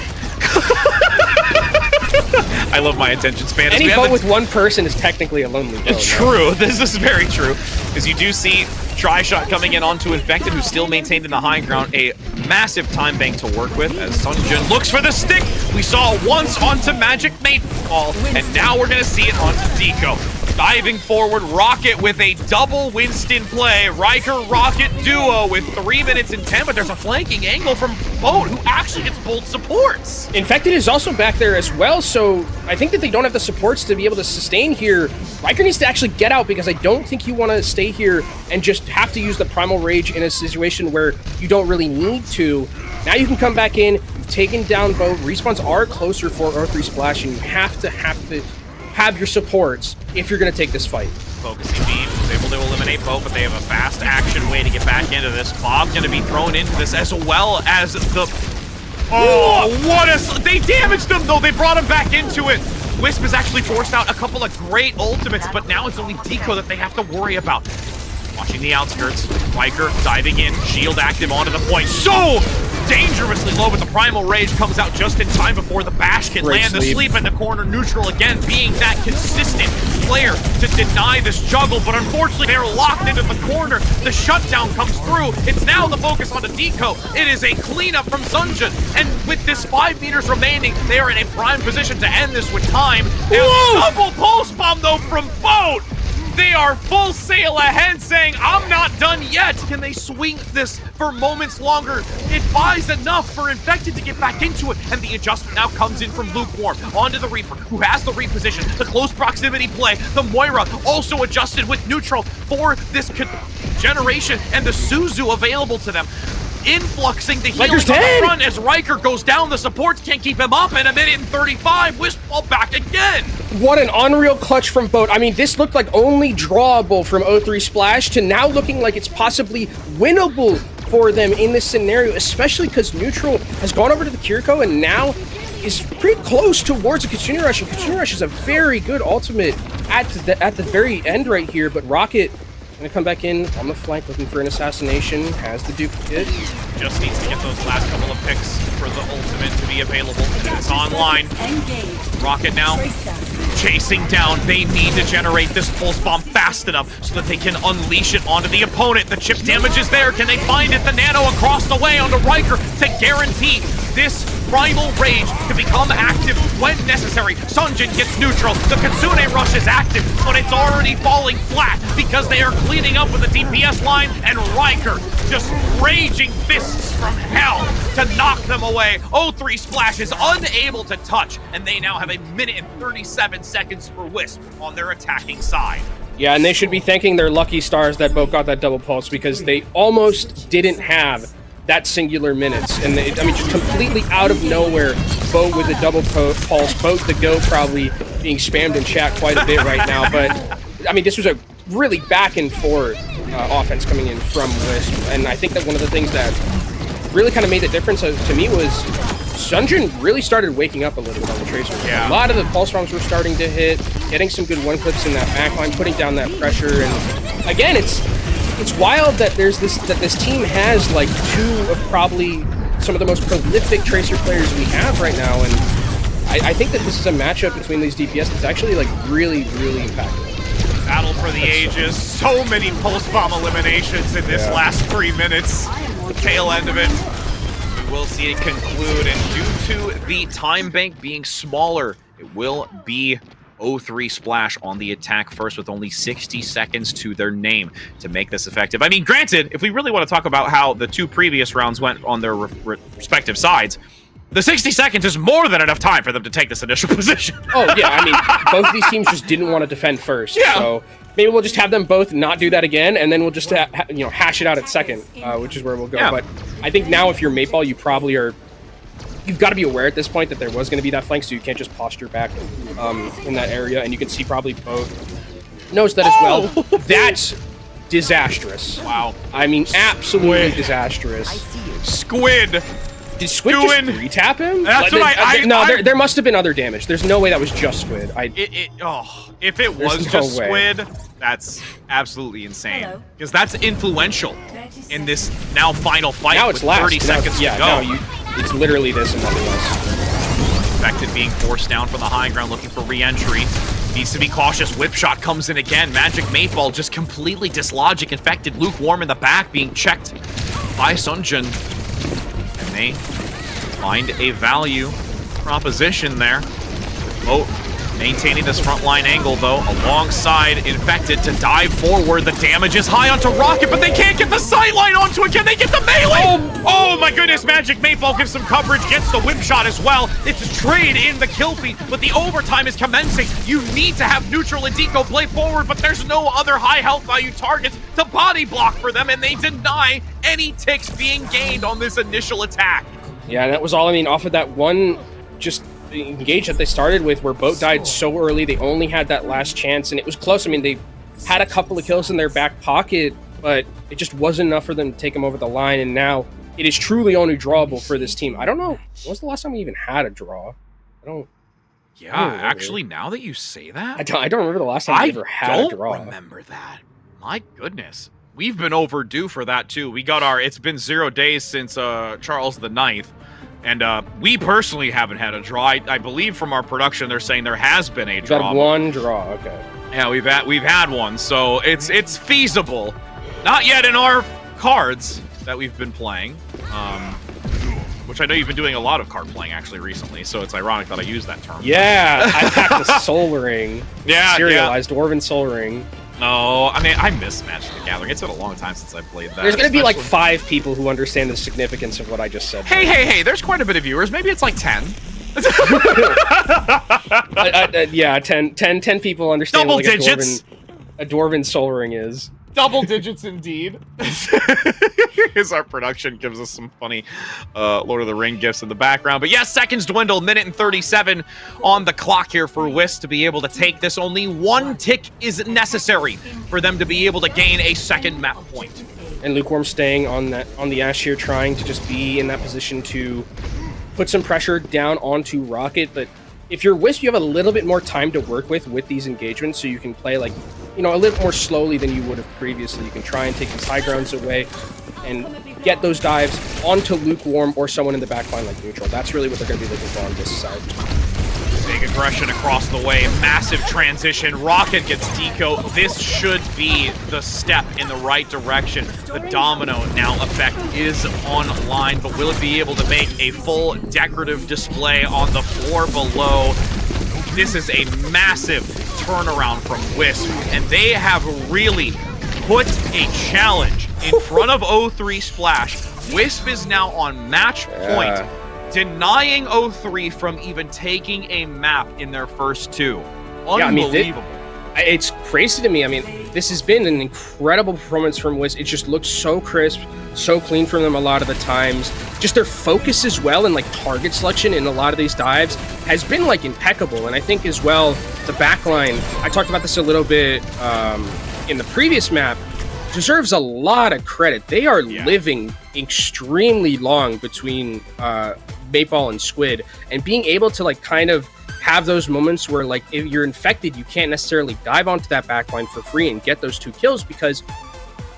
Speaker 1: I love my attention span.
Speaker 2: Any boat with one person is technically a lonely boat.
Speaker 1: It's true. This is very true. Because you do see Tri-Shot coming in onto Infected, who's still maintained in the high ground. A massive time bank to work with as Sunjin looks for the stick. We saw it once onto Magic Mateball, and now we're going to see it onto Deco. Diving forward, Rocket with a double Winston play. Riker Rocket duo with 3 minutes and 10, but there's a flanking angle from Boat, who actually gets both supports.
Speaker 2: Infected is also back there as well, so I think that they don't have the supports to be able to sustain here. Riker needs to actually get out, because I don't think you want to stay here and just have to use the Primal Rage in a situation where you don't really need to. Now you can come back in, you've taken down Boat, respawns are closer for O3 Splash, and you have to have your supports if you're going to take this fight.
Speaker 1: Focusing beam able to eliminate Boat, but they have a fast action way to get back into this. Bob going to be thrown into this as well as the... Oh, what a... They damaged them, though. They brought him back into it. WISP has actually forced out a couple of great ultimates, but now it's only Deco that they have to worry about. Watching the outskirts, Riker diving in, shield active onto the point. So dangerously low, but the Primal Rage comes out just in time before the Bash can land. The sleep in the corner, neutral again, being that consistent player to deny this juggle, but unfortunately they're locked into the corner. The shutdown comes through. It's now the focus on the Deco. It is a cleanup from Sunjin, and with this 5 meters remaining, they are in a prime position to end this with time. Double pulse bomb though from Boat. They are full sail ahead, saying, I'm not done yet. Can they swing this for moments longer? It buys enough for Infected to get back into it, and the adjustment now comes in from Lukewarm onto the Reaper, who has the reposition, the close proximity play. The Moira also adjusted with neutral for this generation, and the Suzu available to them. Influxing the healing on the front as Riker goes down. The supports can't keep him up, and a minute and 35. WISP fall back again.
Speaker 2: What an unreal clutch from Boat. I mean, this looked like only drawable from O3 Splash to now looking like it's possibly winnable for them in this scenario, especially because Neutral has gone over to the Kiriko and now is pretty close towards a Kachuni Rush, and Kachuni Rush is a very good ultimate at the very end right here, but Rocket gonna come back in on the flank looking for an assassination, has the duplicate.
Speaker 1: Just needs to get those last couple of picks for the ultimate to be available. It's online. Rocket now chasing down. They need to generate this pulse bomb fast enough so that they can unleash it onto the opponent. The chip damage is there. Can they find it? The nano across the way onto Riker to guarantee this Primal Rage to become active when necessary. Sunjin gets neutral. The Kitsune Rush is active, but it's already falling flat because they are cleaning up with the DPS line, and Riker just raging fists from hell to knock them away. O3 Splash is unable to touch, and they now have a minute and 37 seconds for WISP on their attacking side.
Speaker 2: Yeah, and they should be thanking their lucky stars that Boat got that double pulse, because they almost didn't have that singular minutes. And I mean, just completely out of nowhere, Boat with a double pulse. Boat the Go probably being spammed in chat quite a bit right now. But I mean, this was a really back and forth offense coming in from WISP. And I think that one of the things that really kind of made the difference to me was Sunjin really started waking up a little bit on the Tracer.
Speaker 1: Yeah.
Speaker 2: A lot of the pulse bombs were starting to hit, getting some good one clips in that backline, putting down that pressure. And again, it's wild that this team has like two of probably some of the most prolific Tracer players we have right now, and I think that this is a matchup between these DPS that's actually like really, really impactful.
Speaker 1: Battle for the ages. So many pulse bomb eliminations in this last 3 minutes. The tail end of it. We will see it conclude, and due to the time bank being smaller, it will be O3 Splash on the attack first with only 60 seconds to their name to make this effective. I mean, granted, if we really want to talk about how the two previous rounds went on their respective sides, the 60 seconds is more than enough time for them to take this initial position.
Speaker 2: Oh, yeah, I mean, both of these teams just didn't want to defend first.
Speaker 1: Yeah.
Speaker 2: So maybe we'll just have them both not do that again, and then we'll just hash it out at second, which is where we'll go.
Speaker 1: Yeah.
Speaker 2: But I think now if you're Mateball, you probably are... You've got to be aware at this point that there was going to be that flank, so you can't just posture back in that area, and you can see probably Boat knows that as well. That's disastrous.
Speaker 1: Wow.
Speaker 2: I mean, absolutely disastrous.
Speaker 1: Squid.
Speaker 2: Did Squid just retap him?
Speaker 1: That's what
Speaker 2: No, there must have been other damage. There's no way that was just Squid.
Speaker 1: If it was just Squid, that's absolutely insane. Because that's influential in this now final fight
Speaker 2: now it's
Speaker 1: with 30 seconds to go.
Speaker 2: No, it's literally this and nothing else.
Speaker 1: Infected being forced down from the high ground, looking for re-entry. Needs to be cautious. Whip shot comes in again. Magic Mayfall just completely dislodging Infected. Lukewarm in the back being checked by Sunjin. And they find a value proposition there. Oh, maintaining this frontline angle, though, alongside Infected to dive forward. The damage is high onto Rocket, but they can't get the sightline onto it. Can they get the melee? Oh my goodness, Magic Mayfall gives some coverage, gets the whip shot as well. It's a trade in the kill feed, but the overtime is commencing. You need to have Neutral and Deco play forward, but there's no other high health value targets to body block for them, and they deny any ticks being gained on this initial attack.
Speaker 2: Yeah, and that was all, I mean, off of that one just engage that they started with, where Boat died so early. They only had that last chance, and it was close. I mean, they had a couple of kills in their back pocket, but it just wasn't enough for them to take them over the line. And now it is truly only drawable for this team. I don't know. When was the last time we even had a draw?
Speaker 1: Yeah, actually, now that you say that,
Speaker 2: I don't remember the last time we ever had a draw.
Speaker 1: I don't remember that. My goodness. We've been overdue for that, too. We got it's been 0 days since Charles the Ninth, and we personally haven't had a draw. I believe from our production, they're saying there has been a draw.
Speaker 2: Got one draw, okay.
Speaker 1: Yeah, we've had one, so it's feasible. Not yet in our cards that we've been playing, which I know you've been doing a lot of card playing actually recently, so it's ironic that I use that term.
Speaker 2: Yeah, I packed the Soul Ring.
Speaker 1: Yeah,
Speaker 2: serialized Dwarven Soul Ring.
Speaker 1: No, I mean, I miss Magic the Gathering. It's been a long time since I played that.
Speaker 2: There's going to be like 5 people who understand the significance of what I just said.
Speaker 1: Hey, there's quite a bit of viewers. Maybe it's like 10.
Speaker 2: Yeah, 10 people understand
Speaker 1: Double
Speaker 2: what
Speaker 1: digits.
Speaker 2: A Dwarven Soul Ring is.
Speaker 1: Double digits indeed. As our production gives us some funny Lord of the Ring gifts in the background. But yes, seconds dwindle, minute and 37 on the clock here for WISP to be able to take this. Only 1 tick is necessary for them to be able to gain a second map point.
Speaker 2: And Lukewarm staying on the Ash here, trying to just be in that position to put some pressure down onto Rocket. But if you're WISP, you have a little bit more time to work with these engagements, so you can play like, a little more slowly than you would have previously. You can try and take these high grounds away and get those dives onto Lukewarm or someone in the back line like Neutral. That's really what they're going to be looking for on this side.
Speaker 1: Big aggression across the way, massive transition. Rocket gets deco. This should be the step in the right direction. The domino now effect is online, but will it be able to make a full decorative display on the floor below? This is a massive turnaround from WISP, and they have really put a challenge in front of 0-3 Splash. WISP is now on match point, denying 0-3 from even taking a map in their first 2. Unbelievable.
Speaker 2: It's crazy to me. I mean, this has been an incredible performance from WISP. It just looks so crisp, so clean from them a lot of the times. Just their focus as well and like target selection in a lot of these dives has been like impeccable. And I think as well, the backline, I talked about this a little bit in the previous map, deserves a lot of credit. They are living extremely long between Maypal and Squid, and being able to like kind of have those moments where like if you're infected, you can't necessarily dive onto that backline for free and get those 2 kills because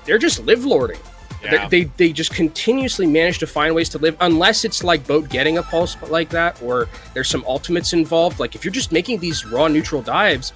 Speaker 2: they're just live lording. Yeah. They just continuously manage to find ways to live, unless it's like Boat getting a pulse like that, or there's some ultimates involved. Like if you're just making these raw neutral dives,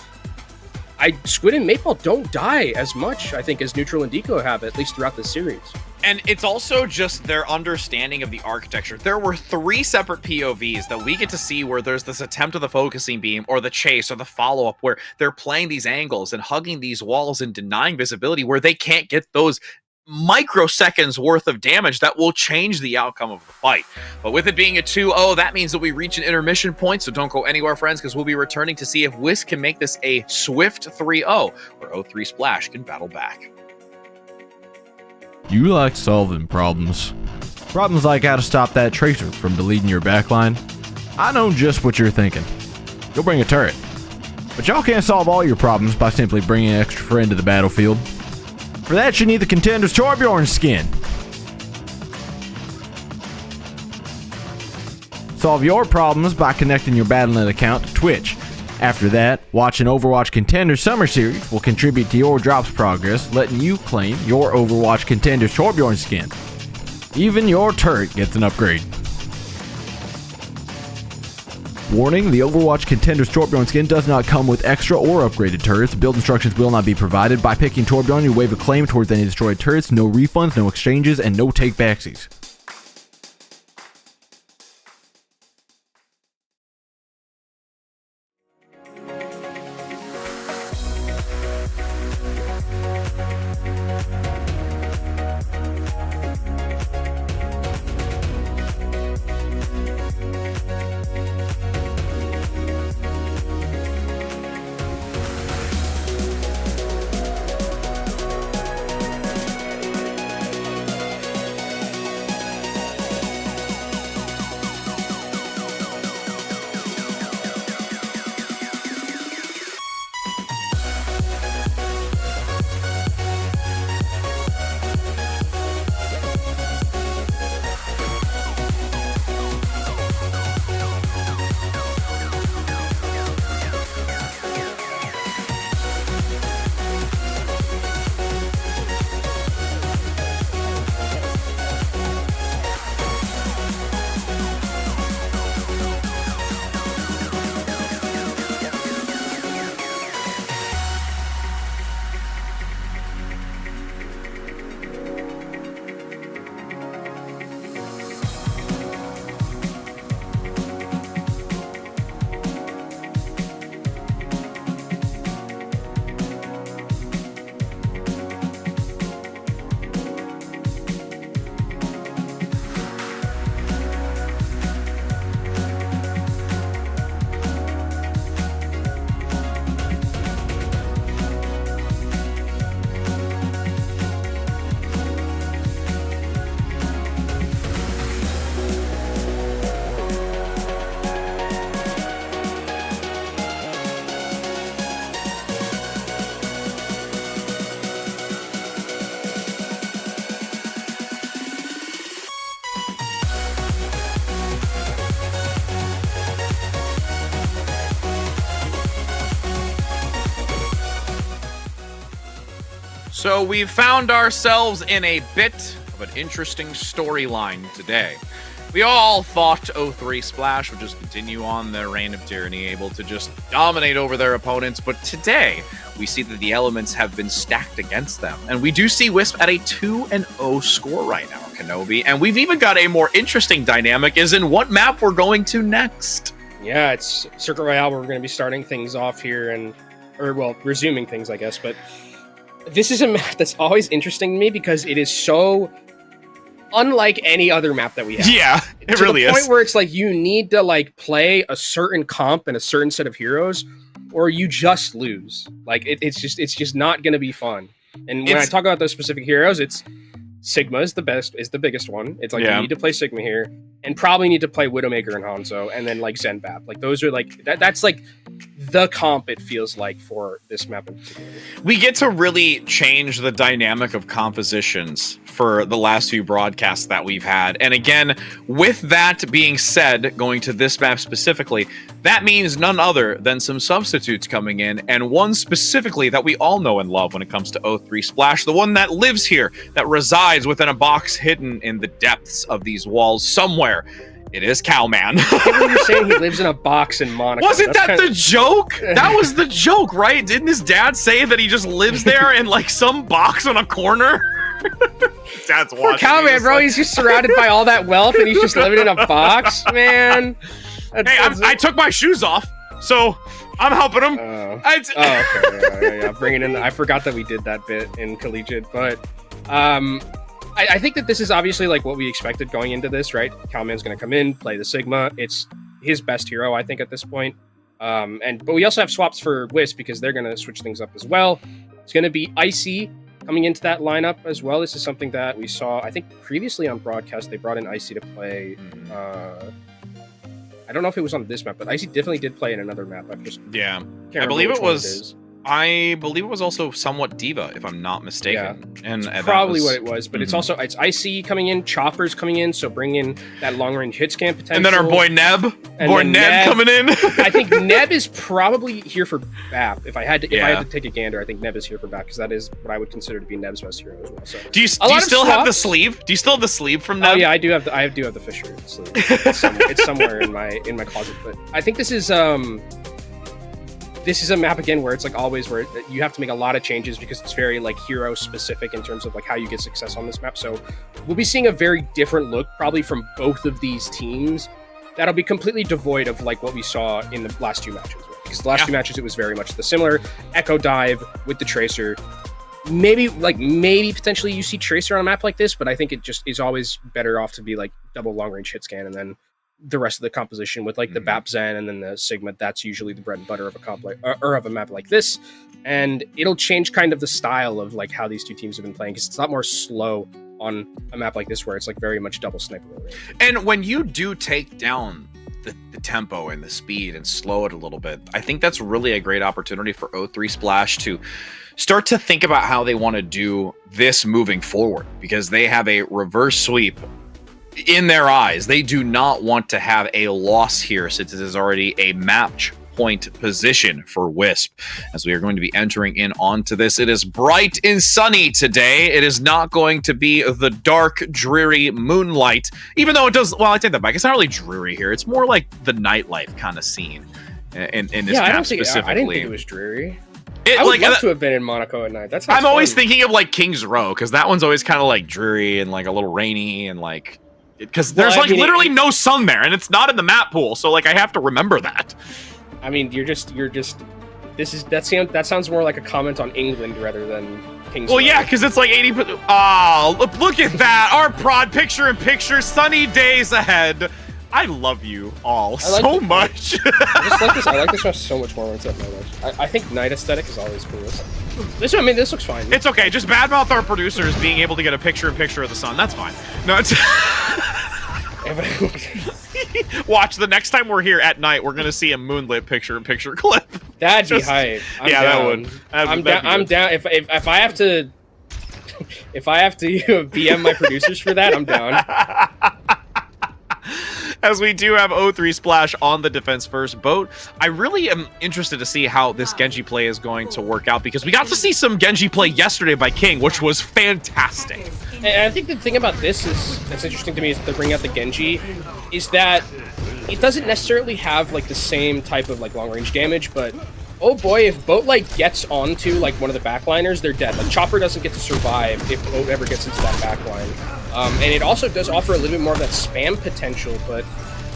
Speaker 2: Squid and Maypal don't die as much, I think, as Neutral and Deco have, at least throughout the series.
Speaker 1: And it's also just their understanding of the architecture. There were 3 separate POVs that we get to see where there's this attempt of the focusing beam or the chase or the follow-up where they're playing these angles and hugging these walls and denying visibility where they can't get those microseconds worth of damage that will change the outcome of the fight. But with it being a 2-0, that means that we reach an intermission point, so don't go anywhere, friends, because we'll be returning to see if WISP can make this a swift 3-0, where 0-3 Splash can battle back.
Speaker 3: You like solving problems. Problems like how to stop that Tracer from deleting your backline. I know just what you're thinking. Go bring a turret. But y'all can't solve all your problems by simply bringing an extra friend to the battlefield. For that, you need the Contenders Torbjorn skin. Solve your problems by connecting your Battle.net account to Twitch. After that, watching Overwatch Contenders Summer Series will contribute to your drops progress, letting you claim your Overwatch Contenders Torbjorn skin. Even your turret gets an upgrade. Warning, the Overwatch Contenders Torbjorn skin does not come with extra or upgraded turrets. Build instructions will not be provided. By picking Torbjorn, you waive a claim towards any destroyed turrets. No refunds, no exchanges, and no take-backsies.
Speaker 1: So we've found ourselves in a bit of an interesting storyline today. We all thought O3 Splash would just continue on their reign of tyranny, able to just dominate over their opponents, but today we see that the elements have been stacked against them, and we do see WISP at a 2-0 score right now, Kenobi, and we've even got a more interesting dynamic is in what map we're going to next.
Speaker 2: Yeah, it's Circuit Royale where we're going to be starting things off here resuming things, I guess, but this is a map that's always interesting to me because it is so unlike any other map that we have.
Speaker 1: Yeah, it really is.
Speaker 2: To the point where it's like you need to like play a certain comp and a certain set of heroes, or you just lose. Like it's just not going to be fun. And when I talk about those specific heroes, it's Sigma is the biggest one. It's like you need to play Sigma here, and probably need to play Widowmaker and Hanzo, and then like Zenbap. Like those are like that's like the comp, it feels like, for this map in particular.
Speaker 1: We get to really change the dynamic of compositions for the last few broadcasts that we've had. And again, with that being said, going to this map specifically, that means none other than some substitutes coming in, and one specifically that we all know and love when it comes to O3 Splash, the one that lives here, that resides within a box hidden in the depths of these walls somewhere. It is Cowman.
Speaker 2: People were saying he lives in a box in Monaco.
Speaker 1: Wasn't that the joke? That was the joke, right? Didn't his dad say that he just lives there in like some box on a corner? Dad's watching.
Speaker 2: Poor Cowman, bro. He's just surrounded by all that wealth and he's just living in a box, man.
Speaker 1: I took my shoes off, so I'm helping him.
Speaker 2: Okay. Yeah. Bringing in. I forgot that we did that bit in Collegiate, but I think that this is obviously like what we expected going into this, right? Cowman's going to come in, play the Sigma. It's his best hero, I think, at this point. But we also have swaps for WISP because they're going to switch things up as well. It's going to be Icy coming into that lineup as well. This is something that we saw, I think, previously on broadcast. They brought in Icy to play. I don't know if it was on this map, but Icy definitely did play in another map.
Speaker 1: I believe it was. I believe it was also somewhat Diva, if I'm not mistaken.
Speaker 2: Yeah,
Speaker 1: and
Speaker 2: probably what it was, but it's Icy coming in, Choppers coming in, so bring in that long-range hit scan potential.
Speaker 1: And then our boy Neb. Neb coming in.
Speaker 2: I think Neb is probably here for BAP. If I had to take a gander, I think Neb is here for BAP, because that is what I would consider to be Neb's best hero as well. So
Speaker 1: do you still have the sleeve? Do you still have the sleeve from Neb?
Speaker 2: Oh yeah, I do have the Fisher sleeve. It's somewhere in my closet, but I think this is a map again where it's like always where you have to make a lot of changes because it's very like hero specific in terms of like how you get success on this map. So we'll be seeing a very different look probably from both of these teams that'll be completely devoid of like what we saw in the last two matches. Because the last two matches, it was very much the similar Echo Dive with the Tracer. Maybe potentially you see Tracer on a map like this, but I think it just is always better off to be like double long range hit scan and then the rest of the composition with like the BAP Zen and then the Sigma. That's usually the bread and butter of a comp or of a map like this, and it'll change kind of the style of like how these two teams have been playing because it's a lot more slow on a map like this where it's like very much double sniper range.
Speaker 1: And when you do take down the tempo and the speed and slow it a little bit, I think that's really a great opportunity for O3 Splash to start to think about how they want to do this moving forward, because they have a reverse sweep in their eyes. They do not want to have a loss here, since it is already a match point position for WISP, as we are going to be entering in onto this. It is bright and sunny today. It is not going to be the dark, dreary moonlight, even though it does, well, I take that back. It's not really dreary here. It's more like the nightlife kind of scene in this map specifically.
Speaker 2: I didn't think it was dreary. I would love to have been in Monaco at night. I'm
Speaker 1: always thinking of like King's Row, because that one's always kind of like dreary and like a little rainy and like, because there's literally no sun there, and it's not in the map pool, so like I have to remember that.
Speaker 2: I mean, that sounds more like a comment on England rather than King's Row.
Speaker 1: Yeah, because it's like 80%. Oh, look at that! Our prod picture-in-picture, sunny days ahead. I love you all so much.
Speaker 2: I like this one so much more when it's at night. I think night aesthetic is always cool. This looks fine.
Speaker 1: It's okay. Just badmouth our producers being able to get a picture-in-picture of the sun. That's fine. No, it's... Watch, the next time we're here at night, we're gonna see a moonlit picture-in-picture clip.
Speaker 2: That'd be hype.
Speaker 1: That would.
Speaker 2: I'm down. If I have to, BM my producers for that, I'm down.
Speaker 1: as we do have O3 Splash on the defense first boat. I really am interested to see how this Genji play is going to work out, because we got to see some Genji play yesterday by King, which was fantastic.
Speaker 2: And I think the thing about this that's interesting to me is to bring out the Genji is that it doesn't necessarily have like the same type of like long range damage, but oh boy, if Boat like gets onto like one of the backliners, they're dead. Like Chopper doesn't get to survive if Boat ever gets into that backline. And it also does offer a little bit more of that spam potential, but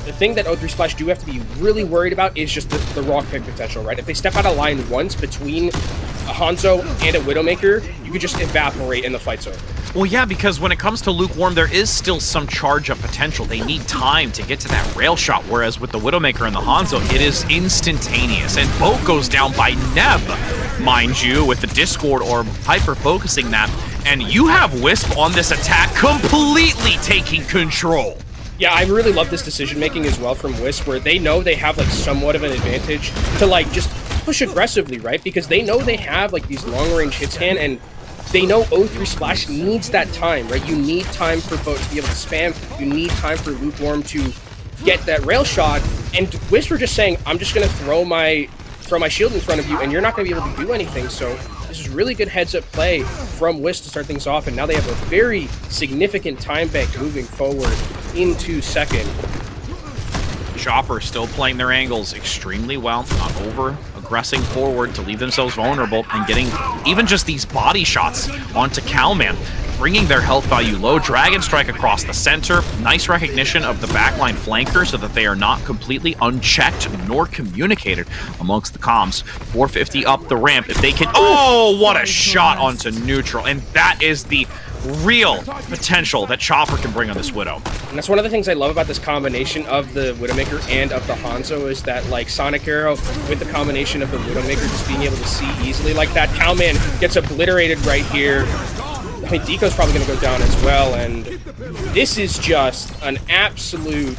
Speaker 2: the thing that O3 Splash do have to be really worried about is just the raw pick potential, right? If they step out of line once between a Hanzo and a Widowmaker, you could just evaporate and the fight's over.
Speaker 1: Well, yeah, because when it comes to Lukewarm, there is still some charge-up potential. They need time to get to that rail shot, whereas with the Widowmaker and the Hanzo, it is instantaneous. And Boat goes down by Neb, mind you, with the Discord Orb hyper-focusing that. And you have Wisp on this attack completely taking control.
Speaker 2: Yeah, I really love this decision-making as well from Wisp, where they know they have like somewhat of an advantage to like just push aggressively, right? Because they know they have like these long-range hit scan, and they know O3 Splash needs that time, right? You need time for Boat to be able to spam. You need time for Lukewarm to get that rail shot. And Wisp were just saying, I'm just going to throw my shield in front of you, and you're not going to be able to do anything. So this is really good heads-up play from Wisp to start things off, and now they have a very significant time bank moving forward into second.
Speaker 1: Chopper still playing their angles extremely well, not over-aggressing forward to leave themselves vulnerable, and getting even just these body shots onto Cowman, bringing their health value low. Dragon Strike across the center. Nice recognition of the backline flanker so that they are not completely unchecked nor communicated amongst the comms. 450 up the ramp. If they can... Oh, what a shot onto neutral. And that is the real potential that Chopper can bring on this Widow.
Speaker 2: And that's one of the things I love about this combination of the Widowmaker and of the Hanzo is that, like, Sonic Arrow with the combination of the Widowmaker just being able to see easily. Like, that Cowman gets obliterated right here. I mean, Deco's probably going to go down as well, and this is just an absolute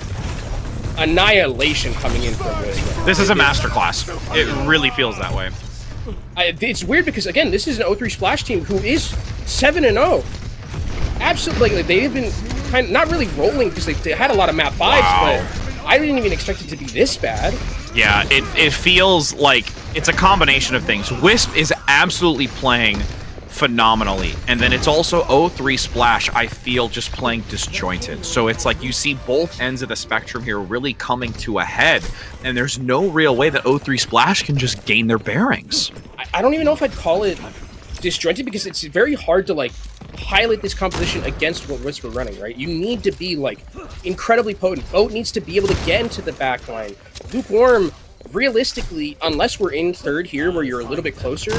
Speaker 2: annihilation coming in from Wisp.
Speaker 1: This is a masterclass. It really feels that way.
Speaker 2: It's weird because, again, this is an O3 Splash team who is 7-0. Absolutely, like, they've been kind of not really rolling because they had a lot of map 5s, but I didn't even expect it to be this bad.
Speaker 1: Yeah, it feels like it's a combination of things. Wisp is absolutely playing phenomenally, and then it's also O3 Splash, I feel, just playing disjointed. So it's like you see both ends of the spectrum here really coming to a head, and there's no real way that O3 Splash can just gain their bearings.
Speaker 2: I don't even know if I'd call it disjointed, because it's very hard to, like, highlight this composition against what Wisp are running, right? You need to be, like, incredibly potent. Boat needs to be able to get into the backline. Lukewarm, realistically, unless we're in third here where you're a little bit closer,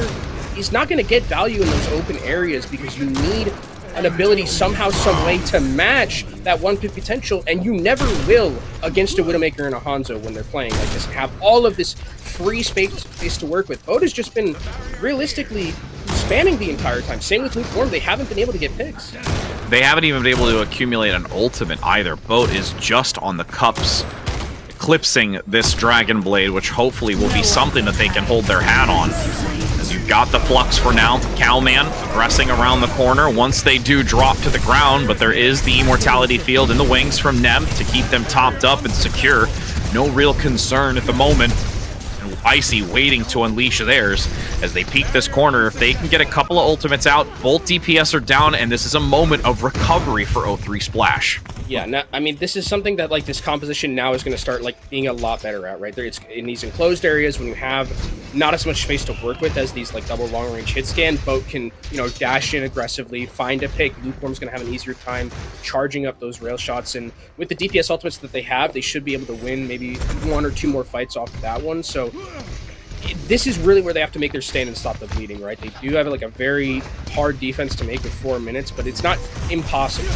Speaker 2: he's not going to get value in those open areas because you need an ability somehow, some way to match that 1-pick potential, and you never will against a Widowmaker and a Hanzo when they're playing like this and have all of this free space to work with. Boat has just been realistically spamming the entire time. Same with Lukewarm, they haven't been able to get picks.
Speaker 1: They haven't even been able to accumulate an ultimate either. Boat is just on the cups, eclipsing this Dragon Blade, which hopefully will be something that they can hold their hat on. As you've got the Flux for now, Cowman progressing around the corner once they do drop to the ground, but there is the Immortality Field in the wings from Nem to keep them topped up and secure. No real concern at the moment. And Icy waiting to unleash theirs as they peek this corner. If they can get a couple of ultimates out, both DPS are down, and this is a moment of recovery for O3 Splash.
Speaker 2: Yeah, now, I mean, this is something that, like, this composition now is going to start, like, being a lot better at, right? It's in these enclosed areas when you have not as much space to work with as these, like, double long-range hit scan. Boat can, you know, dash in aggressively, find a pick. Lukewarm's going to have an easier time charging up those rail shots, and with the DPS ultimates that they have, they should be able to win maybe 1 or 2 more fights off of that one, so this is really where they have to make their stand and stop the bleeding, right? They do have, like, a very hard defense to make with 4 minutes, but it's not impossible.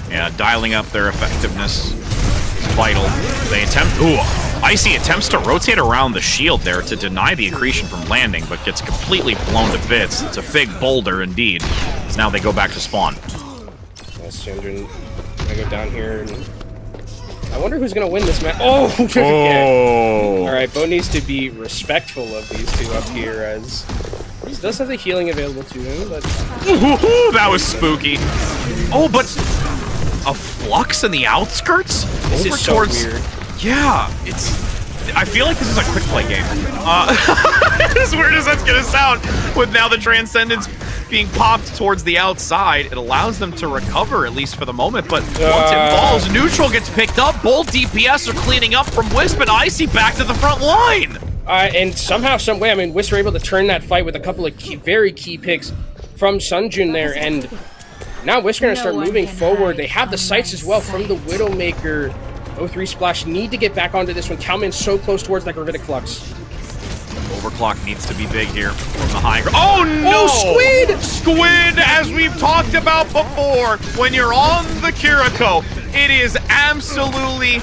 Speaker 1: Yeah, dialing up their effectiveness is vital. They attempt... Ooh, Icy attempts to rotate around the shield there to deny the accretion from landing, but gets completely blown to bits. It's a big boulder indeed. So now they go back to spawn.
Speaker 2: Syndron gonna go down here, and I wonder who's gonna win this match. Oh! Oh! Alright, Bo needs to be respectful of these two up here, as he does have the healing available to him, but...
Speaker 1: Ooh, that was spooky. Oh, but... a Flux in the outskirts?
Speaker 2: This
Speaker 1: over
Speaker 2: is so
Speaker 1: towards.
Speaker 2: weird.
Speaker 1: Yeah, I feel like this is a quick play game. As weird as that's gonna sound, with now the Transcendence being popped towards the outside, it allows them to recover, at least for the moment, but once it falls, neutral gets picked up, both DPS are cleaning up from Wisp, and Icy back to the front line!
Speaker 2: And somehow, some way, I mean, Wisp were able to turn that fight with a couple of very key picks from Sunjun there, and now Wisp are going to start moving forward. They have the sights as well from the Widowmaker. 0-3 Splash need to get back onto this one. Calman's so close towards that Gravitic Flux.
Speaker 1: Overclock needs to be big here from the high ground. Oh no!
Speaker 2: Oh, Squid!
Speaker 1: Squid, as we've talked about before, when you're on the Kiriko, it is absolutely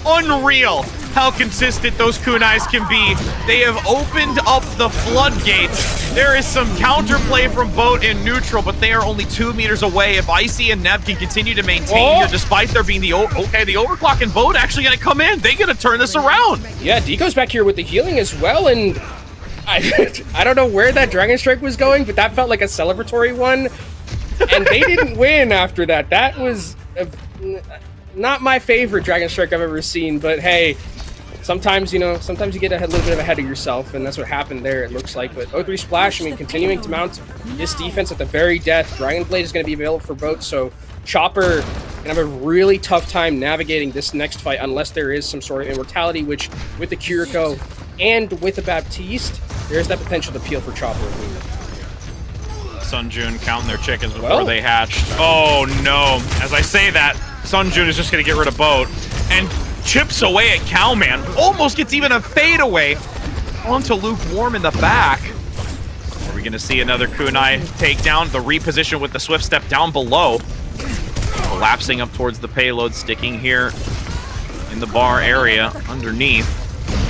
Speaker 1: unreal how consistent those kunais can be. They have opened up the floodgates. There is some counterplay from Boat in neutral, but they are only 2 meters away. If Icy and Neb can continue to maintain here, despite there being the overclock and Boat actually gonna come in. They're gonna turn this around.
Speaker 2: Yeah, Deco's back here with the healing as well, and I don't know where that Dragon Strike was going, but that felt like a celebratory one, and they didn't win after that. That was not my favorite Dragon Strike I've ever seen, but hey, sometimes, you know, sometimes you get a little bit ahead of yourself, and that's what happened there, it looks like. But 0-3 Splash, I mean, continuing to mount this defense at the very death. Dragon Blade is going to be available for Boat, so Chopper going to have a really tough time navigating this next fight unless there is some sort of immortality, which with the Kiriko and with the Baptiste, there's that potential to peel for Chopper.
Speaker 1: Sunjun counting their chickens before they hatched. Oh no. As I say that, Sunjun is just going to get rid of Boat and chips away at Calman. Almost gets even a fade away onto Lukewarm in the back. Are we going to see another kunai takedown? The reposition with the swift step down below. Collapsing up towards the payload, sticking here in the bar area underneath.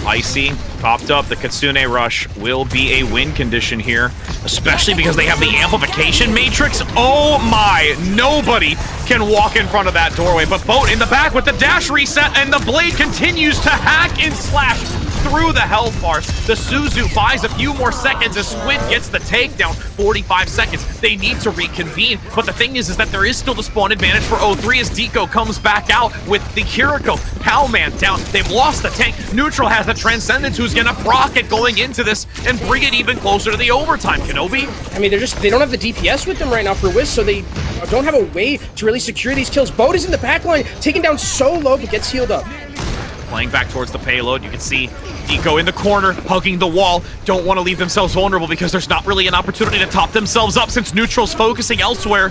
Speaker 1: Icy popped up. The Kitsune Rush will be a win condition here, especially because they have the amplification matrix. Oh my, nobody can walk in front of that doorway, but Boat in the back with the dash reset, and the blade continues to hack and slash through the health bars. The Suzu buys a few more seconds as Squid gets the takedown. 45 seconds. They need to reconvene, but the thing is that there is still the spawn advantage for 0-3 as Deco comes back out with the Kiriko. Palman down. They've lost the tank. Neutral has the Transcendence, who's gonna proc it going into this and bring it even closer to the overtime. Kenobi?
Speaker 2: I mean, they don't have the DPS with them right now for Wisp, so they don't have a way to really secure these kills. Boat is in the backline, taken down so low, but gets healed up.
Speaker 1: Playing back towards the payload, you can see Deco in the corner, hugging the wall. Don't want to leave themselves vulnerable because there's not really an opportunity to top themselves up since Neutral's focusing elsewhere.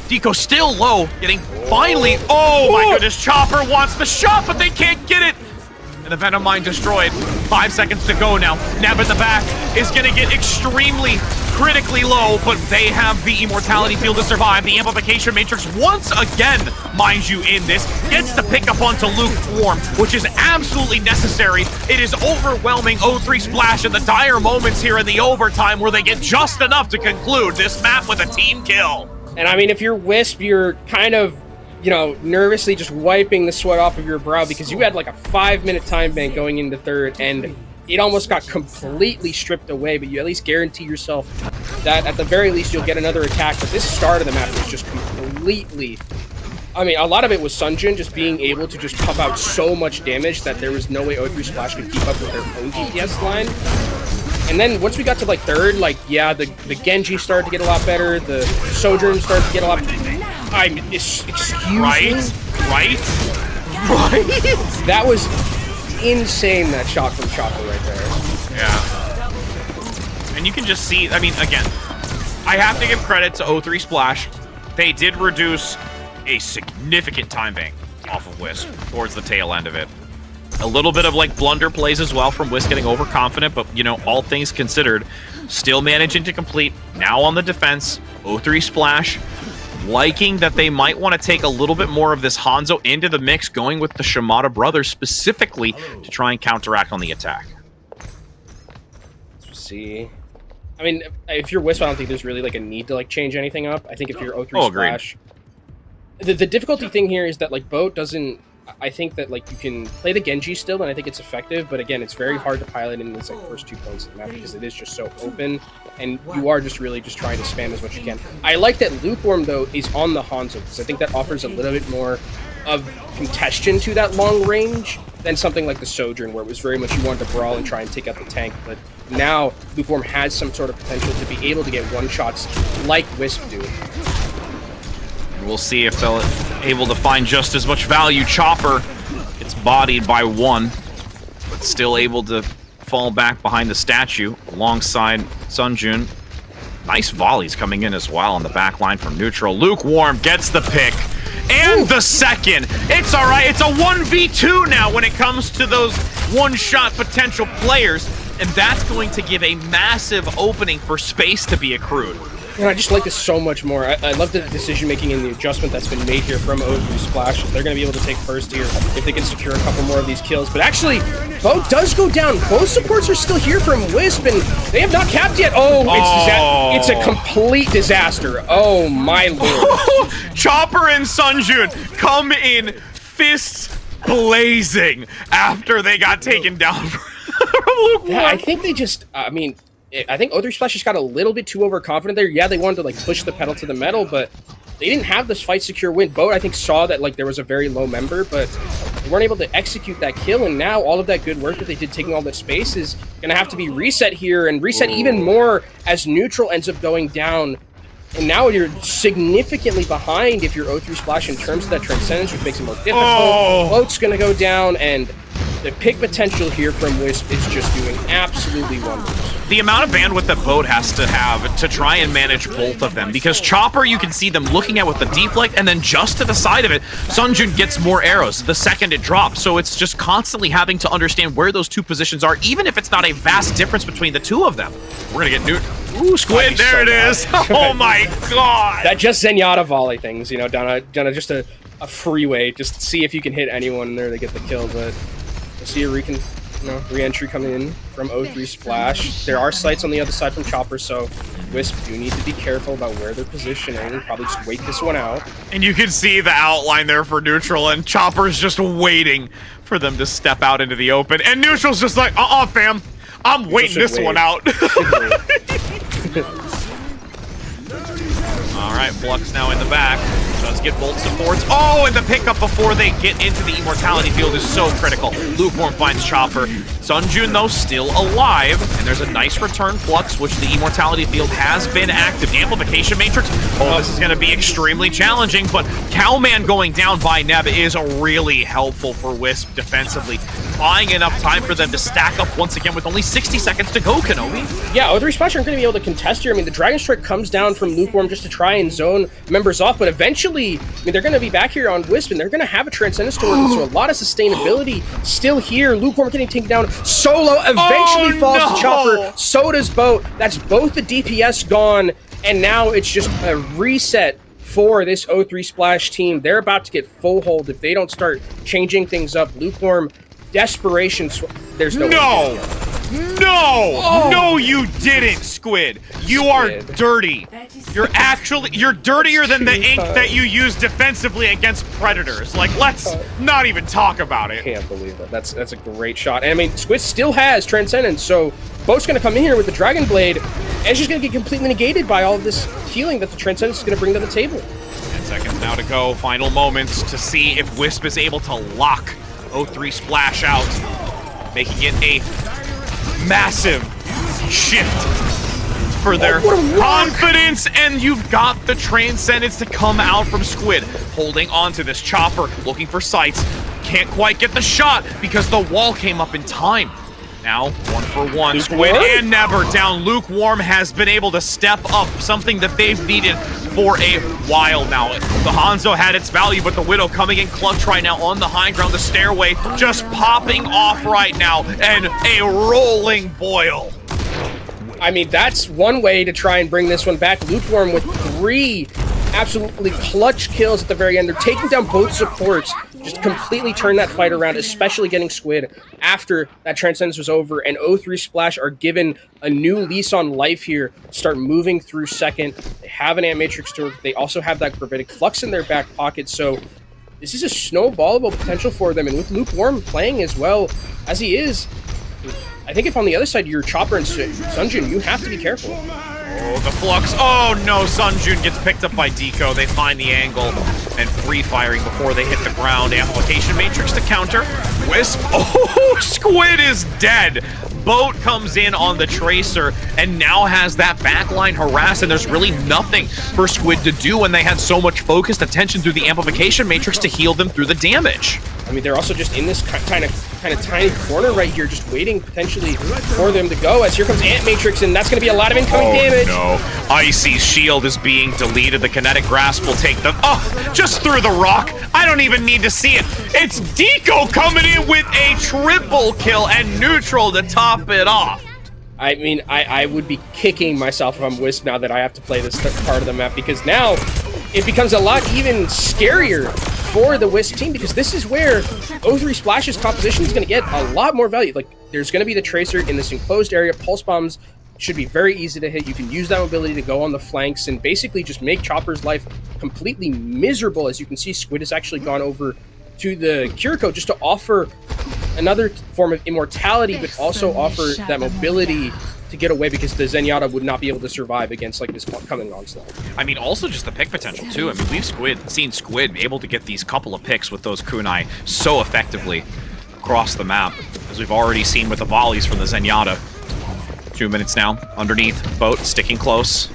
Speaker 1: Deco still low, getting finally, oh my goodness, Chopper wants the shot, but they can't get it. And the Venom Mine destroyed. 5 seconds to go now. Neb in the back is gonna get extremely critically low, but they have the Immortality Field to survive. The Amplification Matrix, once again, mind you, in this, gets to pick up onto Lukewarm, which is absolutely necessary. It is overwhelming 0-3 Splash in the dire moments here in the overtime where they get just enough to conclude this map with a team kill.
Speaker 2: And I mean, if you're Wisp, you're kind of, you know, nervously just wiping the sweat off of your brow because you had like a 5-minute time bank going into third, and it almost got completely stripped away, but you at least guarantee yourself that at the very least you'll get another attack. But this start of the map was just completely, I mean, a lot of it was Sunjun just being able to just pump out so much damage that there was no way 0-3 Splash could keep up with their own DPS line. And then once we got to like third, like, yeah, the Genji started to get a lot better, the Sojourn started to get a lot better. Excuse me?
Speaker 1: Right?
Speaker 2: That was insane, that shot from Chopper right there.
Speaker 1: Yeah. And you can just see, I mean, again, I have to give credit to 0-3 Splash. They did reduce a significant time bank off of Wisp towards the tail end of it. A little bit of like blunder plays as well from Wisp getting overconfident, but you know, all things considered, still managing to complete. Now on the defense, 0-3 Splash, liking that they might want to take a little bit more of this Hanzo into the mix, going with the Shimada brothers specifically to try and counteract on the attack.
Speaker 2: Let's see. I mean, if you're Wisp, I don't think there's really like a need to like change anything up. I think if you're 0-3 Splash, the difficulty thing here is that like Boat doesn't. I think that like you can play the Genji still, and I think it's effective. But again, it's very hard to pilot in these like first 2 points of the map because it is just so open, and you are just really just trying to spam as much as you can. I like that Lukewarm though is on the Hanzo because I think that offers a little bit more of congestion to that long range than something like the Sojourn, where it was very much you wanted to brawl and try and take out the tank. But now Lukewarm has some sort of potential to be able to get one-shots like Wisp do.
Speaker 1: We'll see if they'll able to find just as much value. Chopper gets bodied by one, but still able to fall back behind the statue alongside Sunjun. Nice volleys coming in as well on the back line from neutral. Lukewarm gets the pick and the second. It's all right. It's a 1v2 now when it comes to those one-shot potential players, and that's going to give a massive opening for space to be accrued.
Speaker 2: And I just like this so much more. I love the decision-making and the adjustment that's been made here from O3 Splash. They're going to be able to take first here if they can secure a couple more of these kills. But actually, Bo does go down. Both supports are still here from Wisp, and they have not capped yet. It's a complete disaster. Oh, my lord.
Speaker 1: Chopper and Sunjun come in fists blazing after they got taken down from Lukewarm.
Speaker 2: Yeah, I think they just, I think O3 Splash just got a little bit too overconfident there. Yeah, they wanted to like push the pedal to the metal, but they didn't have this fight secure win. Boat, I think, saw that like there was a very low member, but they weren't able to execute that kill, and now all of that good work that they did taking all that space is going to have to be reset here, and reset even more as neutral ends up going down. And now you're significantly behind if you're O3 Splash in terms of that Transcendence, which makes it more difficult. Boat's going to go down, and the pick potential here from Wisp is just doing absolutely wonders.
Speaker 1: The amount of bandwidth that Boat has to have to try and manage both of them, because Chopper, you can see them looking at with the deflect, and then just to the side of it, Sunjun gets more arrows the second it drops. So it's just constantly having to understand where those two positions are, even if it's not a vast difference between the two of them. We're gonna get Ooh, Squid, there it is. Oh my god.
Speaker 2: That just Zenyatta volley things, you know, Donna just a freeway, just see if you can hit anyone there to get the kill, but we'll see a re-entry coming in from O3 Splash. There are sights on the other side from Chopper, so Wisp do need to be careful about where they're positioning. Probably just wait this one out.
Speaker 1: And you can see the outline there for neutral, and Chopper's just waiting for them to step out into the open. And neutral's just like, fam, I'm waiting this one out. All right, Flux now in the back. Does get bolt supports. Oh, and the pickup before they get into the immortality field is so critical. Lukewarm finds Chopper. Sunjun, though, still alive. And there's a nice return Flux, which the immortality field has been active. Amplification Matrix. Oh, this is going to be extremely challenging, but Cowman going down by Neb is really helpful for Wisp defensively. Buying enough time for them to stack up once again with only 60 seconds to go, Kenobi.
Speaker 2: Yeah, O3 Splash aren't going to be able to contest here. I mean, the Dragon Strike comes down from Lukewarm just to try and zone members off, but eventually, they're going to be back here on Wisp, and they're going to have a Transcendence to work with, so a lot of sustainability still here. Lukewarm getting taken down. Solo eventually falls to Chopper. So does Boat. That's both the DPS gone, and now it's just a reset for this O3 Splash team. They're about to get full hold if they don't start changing things up. Lukewarm, desperation. There's no way.
Speaker 1: No, you didn't, Squid. You are dirty. You're dirtier than the ink that you use defensively against Predators. Like, let's not even talk about it.
Speaker 2: I can't believe that. That's a great shot. And I mean, Squid still has Transcendence, so Boat's going to come in here with the Dragon Blade, and it's just going to get completely negated by all of this healing that the Transcendence is going to bring to the table.
Speaker 1: 10 seconds now to go. Final moments to see if Wisp is able to lock O3 Splash out, making it a massive shift for their confidence, and you've got the Transcendence to come out from Squid, holding on to this Chopper, looking for sights, can't quite get the shot because the wall came up in time. Now, 1-for-1, Squid and Never down. Lukewarm has been able to step up, something that they've needed for a while now. The Hanzo had its value, but the Widow coming in clutch right now on the high ground. The stairway just popping off right now, and a rolling boil.
Speaker 2: I mean, that's one way to try and bring this one back. Lukewarm with 3 absolutely clutch kills at the very end. They're taking down both supports, just completely turn that fight around, especially getting Squid after that Transcendence was over, and O3 Splash are given a new lease on life here, start moving through second. They have an Ant Matrix to work. They also have that Gravitic Flux in their back pocket, so this is a snowballable potential for them, and with Lukewarm playing as well as he is, I think if on the other side you're Chopper and Sunjun, you have to be careful.
Speaker 1: Oh, the Flux. Oh no, Sunjun gets picked up by Deco. They find the angle. and free firing before they hit the ground. Amplification Matrix to counter. WISP. Oh, Squid is dead. Boat comes in on the Tracer and now has that backline harassed, and there's really nothing for Squid to do when they had so much focused attention through the Amplification Matrix to heal them through the damage.
Speaker 2: I mean, they're also just in this kind of tiny corner right here, just waiting potentially for them to go, as here comes Ant Matrix, and that's going to be a lot of incoming damage.
Speaker 1: No. Icy's shield is being deleted. The Kinetic Grasp will take them. Oh, just through the rock. I don't even need to see it. It's Deco coming in with a triple kill and neutral to top it off.
Speaker 2: I mean, I would be kicking myself if I'm WISP now that I have to play this part of the map, because now it becomes a lot even scarier for the WISP team, because this is where O3 Splash's composition is going to get a lot more value. Like, there's going to be the Tracer in this enclosed area. Pulse bombs should be very easy to hit. You can use that mobility to go on the flanks and basically just make Chopper's life completely miserable. As you can see, Squid has actually gone over to the Kiriko just to offer another form of immortality, but also offer that mobility to get away, because the Zenyatta would not be able to survive against like this coming onslaught.
Speaker 1: I mean, also just the pick potential too. I mean, we've seen Squid able to get these couple of picks with those kunai so effectively across the map, as we've already seen with the volleys from the Zenyatta. 2 minutes now, underneath, Boat sticking close.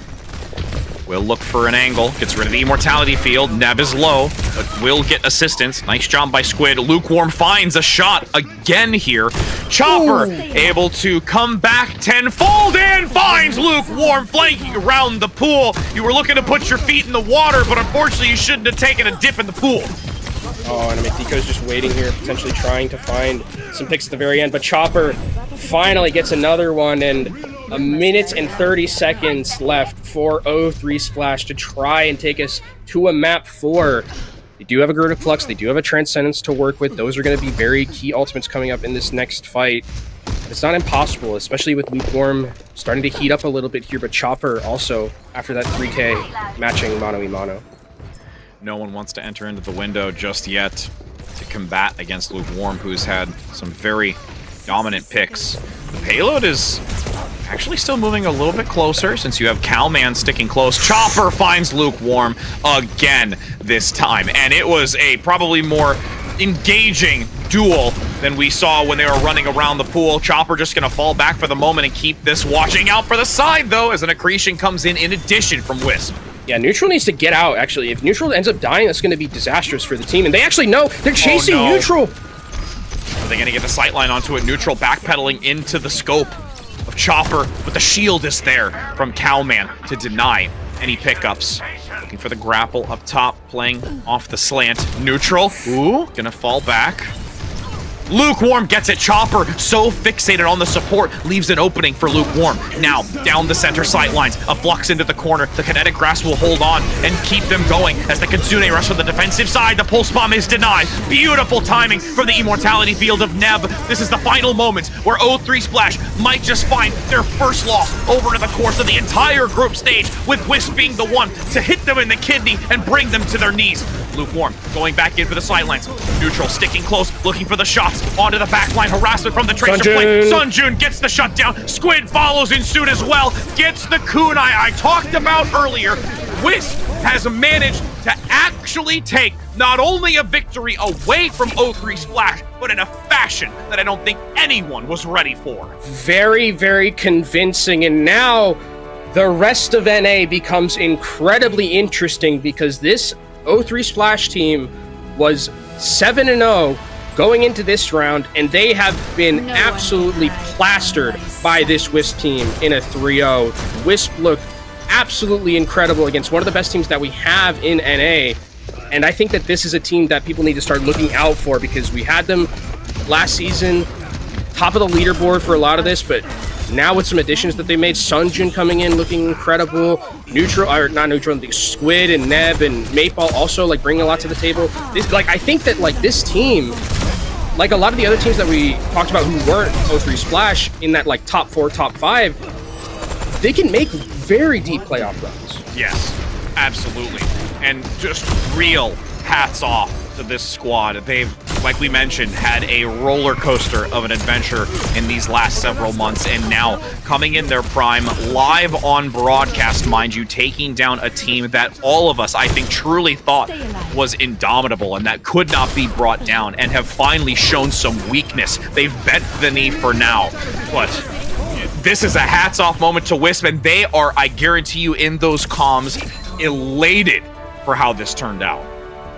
Speaker 1: Will look for an angle, gets rid of the immortality field. Neb is low, but will get assistance. Nice job by Squid. Lukewarm finds a shot again here. Chopper able to come back tenfold and finds Lukewarm flanking around the pool. You were looking to put your feet in the water, but unfortunately you shouldn't have taken a dip in the pool.
Speaker 2: Oh, and I mean, Deco's just waiting here, potentially trying to find some picks at the very end, but Chopper finally gets another one, and a minute and 30 seconds left for O3 Splash to try and take us to a map 4. They do have a Gerda Flux, they do have a Transcendence to work with. Those are going to be very key ultimates coming up in this next fight. It's not impossible, especially with Lukewarm starting to heat up a little bit here, but Chopper also, after that 3K, matching mano-a-mano.
Speaker 1: No one wants to enter into the window just yet to combat against Lukewarm, who's had some very dominant picks. The payload is actually still moving a little bit closer, since you have Cowman sticking close. Chopper finds Lukewarm again this time, and it was a probably more engaging duel than we saw when they were running around the pool. Chopper just gonna fall back for the moment and keep this. Watching out for the side though, as an accretion comes in addition from WISP.
Speaker 2: Yeah, Neutral needs to get out, actually. If Neutral ends up dying, that's going to be disastrous for the team. And they actually know they're chasing Neutral.
Speaker 1: Are they going to get the sightline onto it? Neutral backpedaling into the scope of Chopper, but the shield is there from Cowman to deny any pickups. Looking for the grapple up top, playing off the slant. Neutral, ooh, gonna fall back. Lukewarm gets it. Chopper, so fixated on the support, leaves an opening for Lukewarm. Now, down the center sight lines, a flux into the corner. The Kinetic Grasp will hold on and keep them going as the Kitsune rush from the defensive side. The Pulse Bomb is denied. Beautiful timing from the Immortality Field of Neb. This is the final moments where O3 Splash might just find their first loss over the course of the entire group stage, with WISP being the one to hit them in the kidney and bring them to their knees. Lukewarm going back in for the sidelines. Neutral sticking close, looking for the shots onto the backline. Harassment from the Tracer plate. Sunjun gets the shutdown. Squid follows in suit as well. Gets the kunai I talked about earlier. WISP has managed to actually take not only a victory away from O3 Splash, but in a fashion that I don't think anyone was ready for.
Speaker 2: Very, very convincing. And now the rest of NA becomes incredibly interesting, because this O3 Splash team was 7-0 going into this round, and they have been absolutely plastered by this WISP team in a 3-0. WISP looked absolutely incredible against one of the best teams that we have in NA, and I think that this is a team that people need to start looking out for, because we had them last season, top of the leaderboard for a lot of this, but now with some additions that they made, Sunjun coming in looking incredible, Squid and Neb and Mateball also like bringing a lot to the table. I think that like this team, like a lot of the other teams that we talked about who weren't O3 Splash in that like top 4, top 5, they can make very deep playoff runs.
Speaker 1: Yes, absolutely. And just real hats off to this squad. They've like we mentioned, had a roller coaster of an adventure in these last several months, and now coming in their prime, live on broadcast, mind you, taking down a team that all of us, I think, truly thought was indomitable and that could not be brought down, and have finally shown some weakness. They've bent the knee for now, but this is a hats-off moment to WISP, and they are, I guarantee you, in those comms, elated for how this turned out.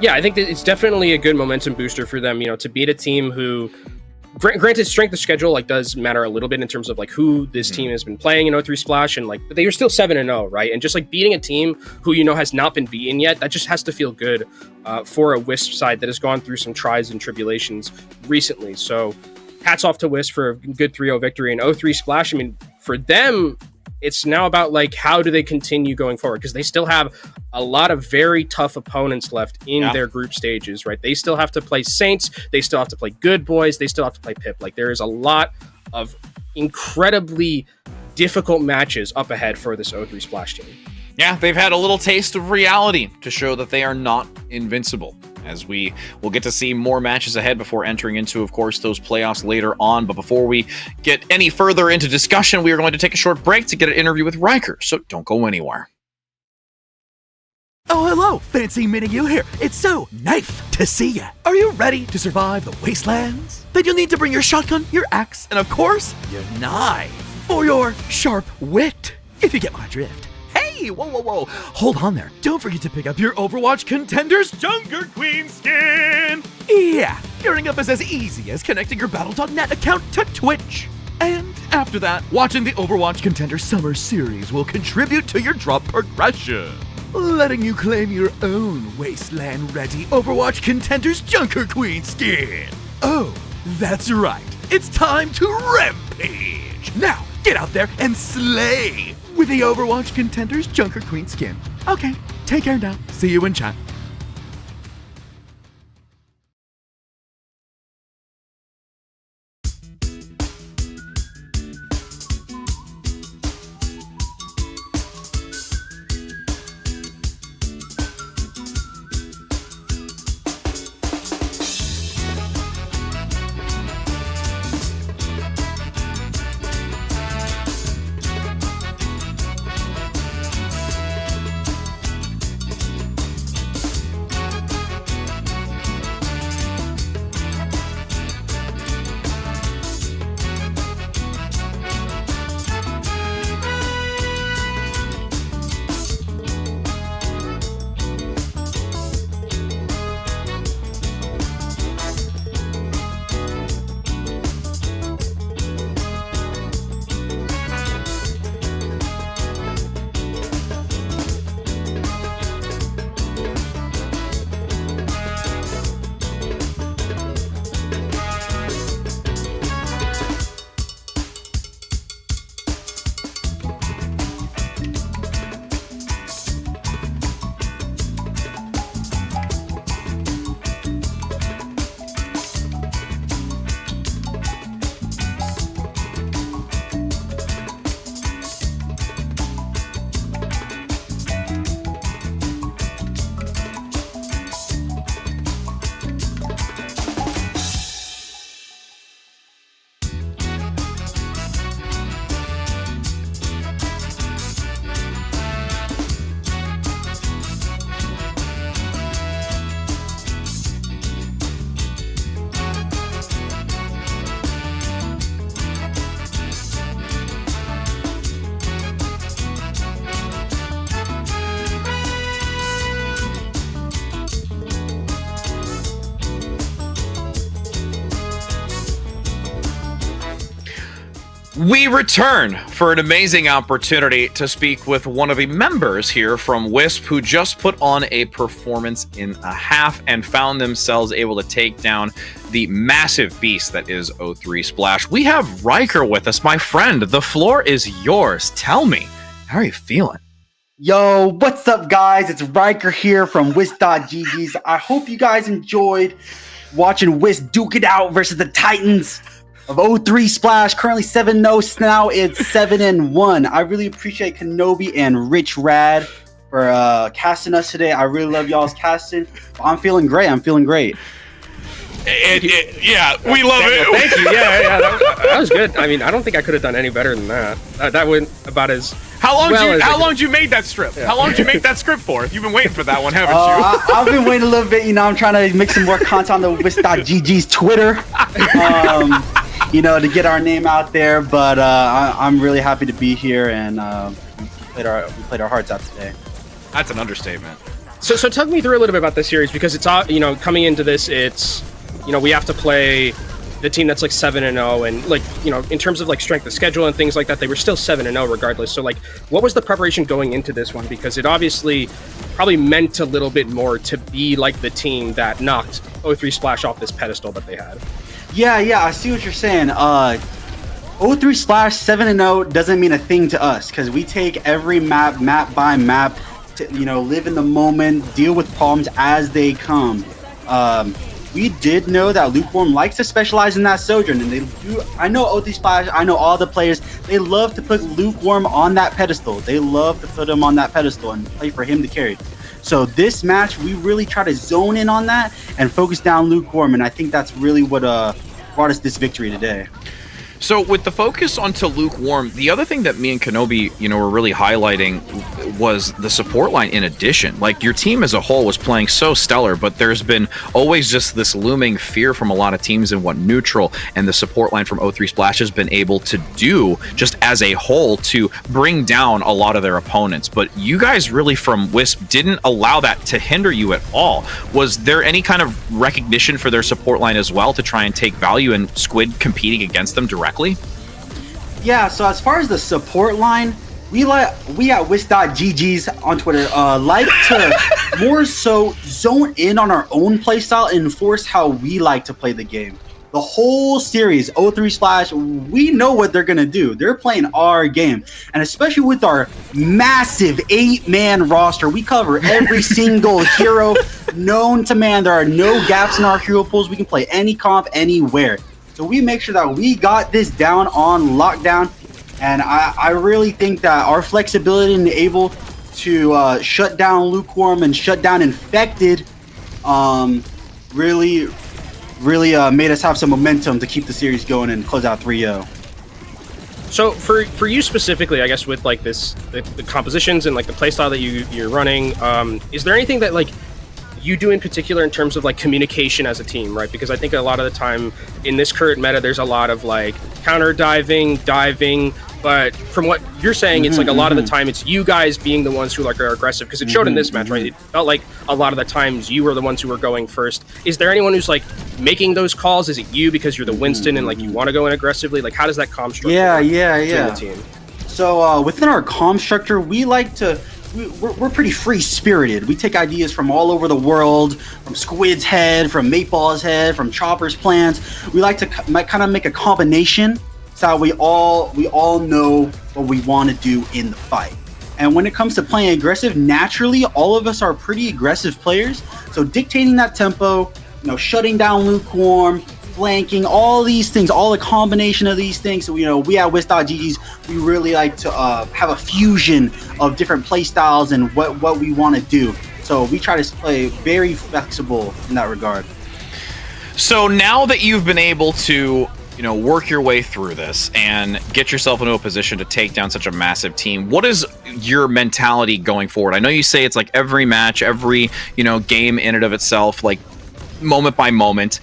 Speaker 2: Yeah, I think that it's definitely a good momentum booster for them, to beat a team who, granted, strength of schedule does matter a little bit in terms of who this team has been playing in O3 Splash, and but they are still 7-0, right? And just beating a team who has not been beaten yet, that just has to feel good for a WISP side that has gone through some tries and tribulations recently. So hats off to WISP for a good 3-0 victory in O3 Splash. I mean, for them, it's now about how do they continue going forward, because they still have a lot of very tough opponents left in their group stages, right? They still have to play Saints, they still have to play Good Boys, they still have to play Pip. There is a lot of incredibly difficult matches up ahead for this O3 Splash team.
Speaker 1: Yeah, they've had a little taste of reality to show that they are not invincible, as we will get to see more matches ahead before entering into, of course, those playoffs later on. But before we get any further into discussion, we are going to take a short break to get an interview with Riker, so don't go anywhere.
Speaker 4: Oh, hello, Fancy meeting you here. It's so nice to see ya. Are you ready to survive the wastelands? Then you'll need to bring your shotgun, your axe, and of course, your knife for your sharp wit, if you get my drift. Hey, whoa. Hold on there. Don't forget to pick up your Overwatch Contenders Junker Queen skin. Yeah, gearing up is as easy as connecting your Battle.net account to Twitch. And after that, watching the Overwatch Contender Summer Series will contribute to your drop progression, letting you claim your own wasteland-ready Overwatch Contenders Junker Queen skin. Oh, that's right. It's time to rampage. Now, get out there and slay with the Overwatch Contenders Junker Queen skin. Okay, take care now. See you in chat.
Speaker 1: We return for an amazing opportunity to speak with one of the members here from WISP who just put on a performance in a half and found themselves able to take down the massive beast that is O3 Splash. We have Riker with us, my friend. The floor is yours. Tell me, how are you feeling?
Speaker 5: Yo, what's up, guys? It's Riker here from WISP.GG's. I hope you guys enjoyed watching WISP duke it out versus the Titans of O3 Splash. Currently 7-0, now it's 7-1. I really appreciate Kenobi and Rich Rad for casting us today. I really love y'all's casting. I'm feeling great.
Speaker 1: Yeah, we love it.
Speaker 2: Well, thank you. Yeah, that was good. I mean, I don't think I could have done any better than that. That went about as.
Speaker 1: How long did you make that strip? Yeah. How long did you make that script for? You've been waiting for that one, haven't you?
Speaker 5: I've been waiting a little bit. I'm trying to make some more content on the WISP.GG's Twitter, to get our name out there. But I'm really happy to be here, and we played our hearts out today.
Speaker 1: That's an understatement.
Speaker 2: So talk me through a little bit about this series, because it's coming into this, it's we have to play the team that's like 7-0, and like in terms of like strength of schedule and things like that, they were still 7-0 regardless. So like, what was the preparation going into this one? Because it obviously probably meant a little bit more to be like the team that knocked O3 Splash off this pedestal that they had.
Speaker 5: Yeah, I see what you're saying. O3 Splash 7-0 doesn't mean a thing to us, because we take every map by map to live in the moment, deal with problems as they come. We did know that Lukewarm likes to specialize in that Sojourn, and they do. I know O3 Splash, I know all the players, they love to put Lukewarm on that pedestal. They love to put him on that pedestal and play for him to carry. So this match, we really try to zone in on that and focus down Lukewarm, and I think that's really what brought us this victory today.
Speaker 1: So with the focus onto Lukewarm, the other thing that me and Kenobi, were really highlighting was the support line in addition. Like, your team as a whole was playing so stellar, but there's been always just this looming fear from a lot of teams in what neutral and the support line from O3 Splash has been able to do just as a whole to bring down a lot of their opponents. But you guys really from WISP didn't allow that to hinder you at all. Was there any kind of recognition for their support line as well to try and take value in Squid competing against them directly?
Speaker 5: Yeah, so as far as the support line, we at WISP.GG's on Twitter like to more so zone in on our own playstyle and enforce how we like to play the game. The whole series, O3 Splash, we know what they're gonna do. They're playing our game, and especially with our massive 8-man roster, we cover every single hero known to man. There are no gaps in our hero pools. We can play any comp anywhere. So we make sure that we got this down on lockdown, and I really think that our flexibility and able to shut down Lukewarm and shut down Infected really made us have some momentum to keep the series going and close out 3-0.
Speaker 2: So for you specifically, I guess with like the compositions and like the playstyle that you're running, is there anything that like you do in particular in terms of like communication as a team, right? Because I think a lot of the time in this current meta, there's a lot of like counter diving, but from what you're saying, it's like a lot of the time it's you guys being the ones who like are aggressive, because it showed in this match, right? It felt like a lot of the times you were the ones who were going first. Is there anyone who's like making those calls? Is it you because you're the Winston and like you want to go in aggressively? Like, how does that comm structure work between the team?
Speaker 5: So within our comm structure, we like to we're pretty free-spirited. We take ideas from all over the world, from Squid's head, from Meatball's head, from Chopper's plans. We like to kind of make a combination so we all know what we want to do in the fight. And when it comes to playing aggressive, naturally, all of us are pretty aggressive players. So dictating that tempo, shutting down Lukewarm, flanking, all these things, all the combination of these things. So, we at WISP.GG's, we really like to have a fusion of different play styles and what we want to do. So we try to play very flexible in that regard.
Speaker 1: So now that you've been able to, work your way through this and get yourself into a position to take down such a massive team, what is your mentality going forward? I know you say it's like every match, every, game in and of itself, like moment by moment.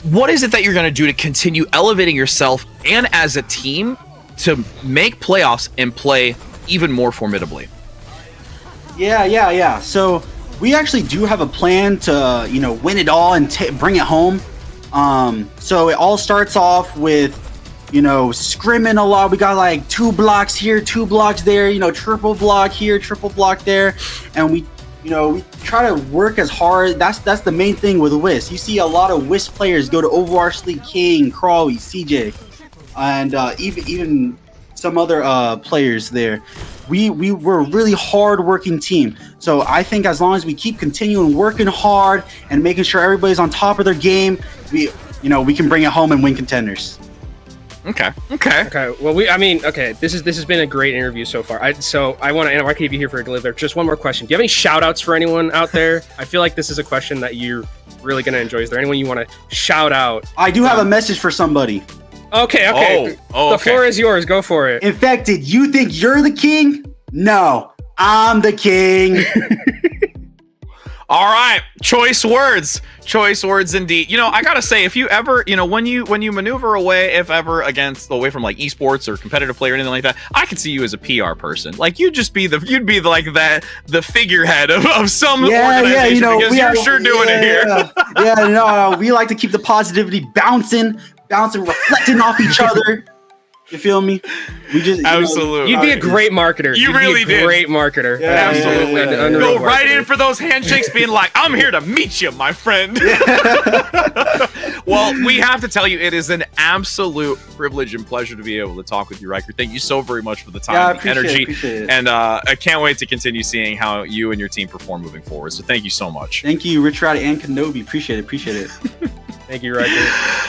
Speaker 1: What is it that you're going to do to continue elevating yourself and as a team to make playoffs and play even more formidably?
Speaker 5: Yeah. So we actually do have a plan to, win it all and bring it home. So it all starts off with, scrimming a lot. We got like 2 blocks here, 2 blocks there, triple block here, triple block there. And we try to work as hard. That's the main thing with WISP. You see a lot of WISP players go to Overwatch League, King, Crawley, CJ, and even some other players there. We're a really hard-working team. So I think as long as we keep continuing working hard and making sure everybody's on top of their game, we can bring it home and win Contenders.
Speaker 1: Okay.
Speaker 2: Okay. Well, this has been a great interview so far. I want to, and I keep you here for a deliver. Just one more question. Do you have any shout outs for anyone out there? I feel like this is a question that you're really going to enjoy. Is there anyone you want to shout out?
Speaker 5: I do have a message for somebody.
Speaker 2: Okay. The floor is yours. Go for it.
Speaker 5: Infected, you think you're the king? No, I'm the king.
Speaker 1: All right, choice words indeed. You know, I gotta say, if you ever, you know, when you maneuver away, if ever away from like esports or competitive play or anything like that, I could see you as a PR person. Like you'd be the figurehead of some organization, because you're sure doing it here.
Speaker 5: We like to keep the positivity bouncing, reflecting off each other. You feel me? We just
Speaker 1: absolutely.
Speaker 2: You'd be a great marketer.
Speaker 1: You really did.
Speaker 2: Great marketer.
Speaker 1: Yeah, absolutely. Go right in for those handshakes, being like, "I'm here to meet you, my friend." Well, we have to tell you, it is an absolute privilege and pleasure to be able to talk with you, Riker. Thank you so very much for the time, and energy,
Speaker 5: appreciate it.
Speaker 1: And I can't wait to continue seeing how you and your team perform moving forward. So thank you so much.
Speaker 5: Thank you, Rich Rod and Kenobi. Appreciate it.
Speaker 2: Thank you, Riker.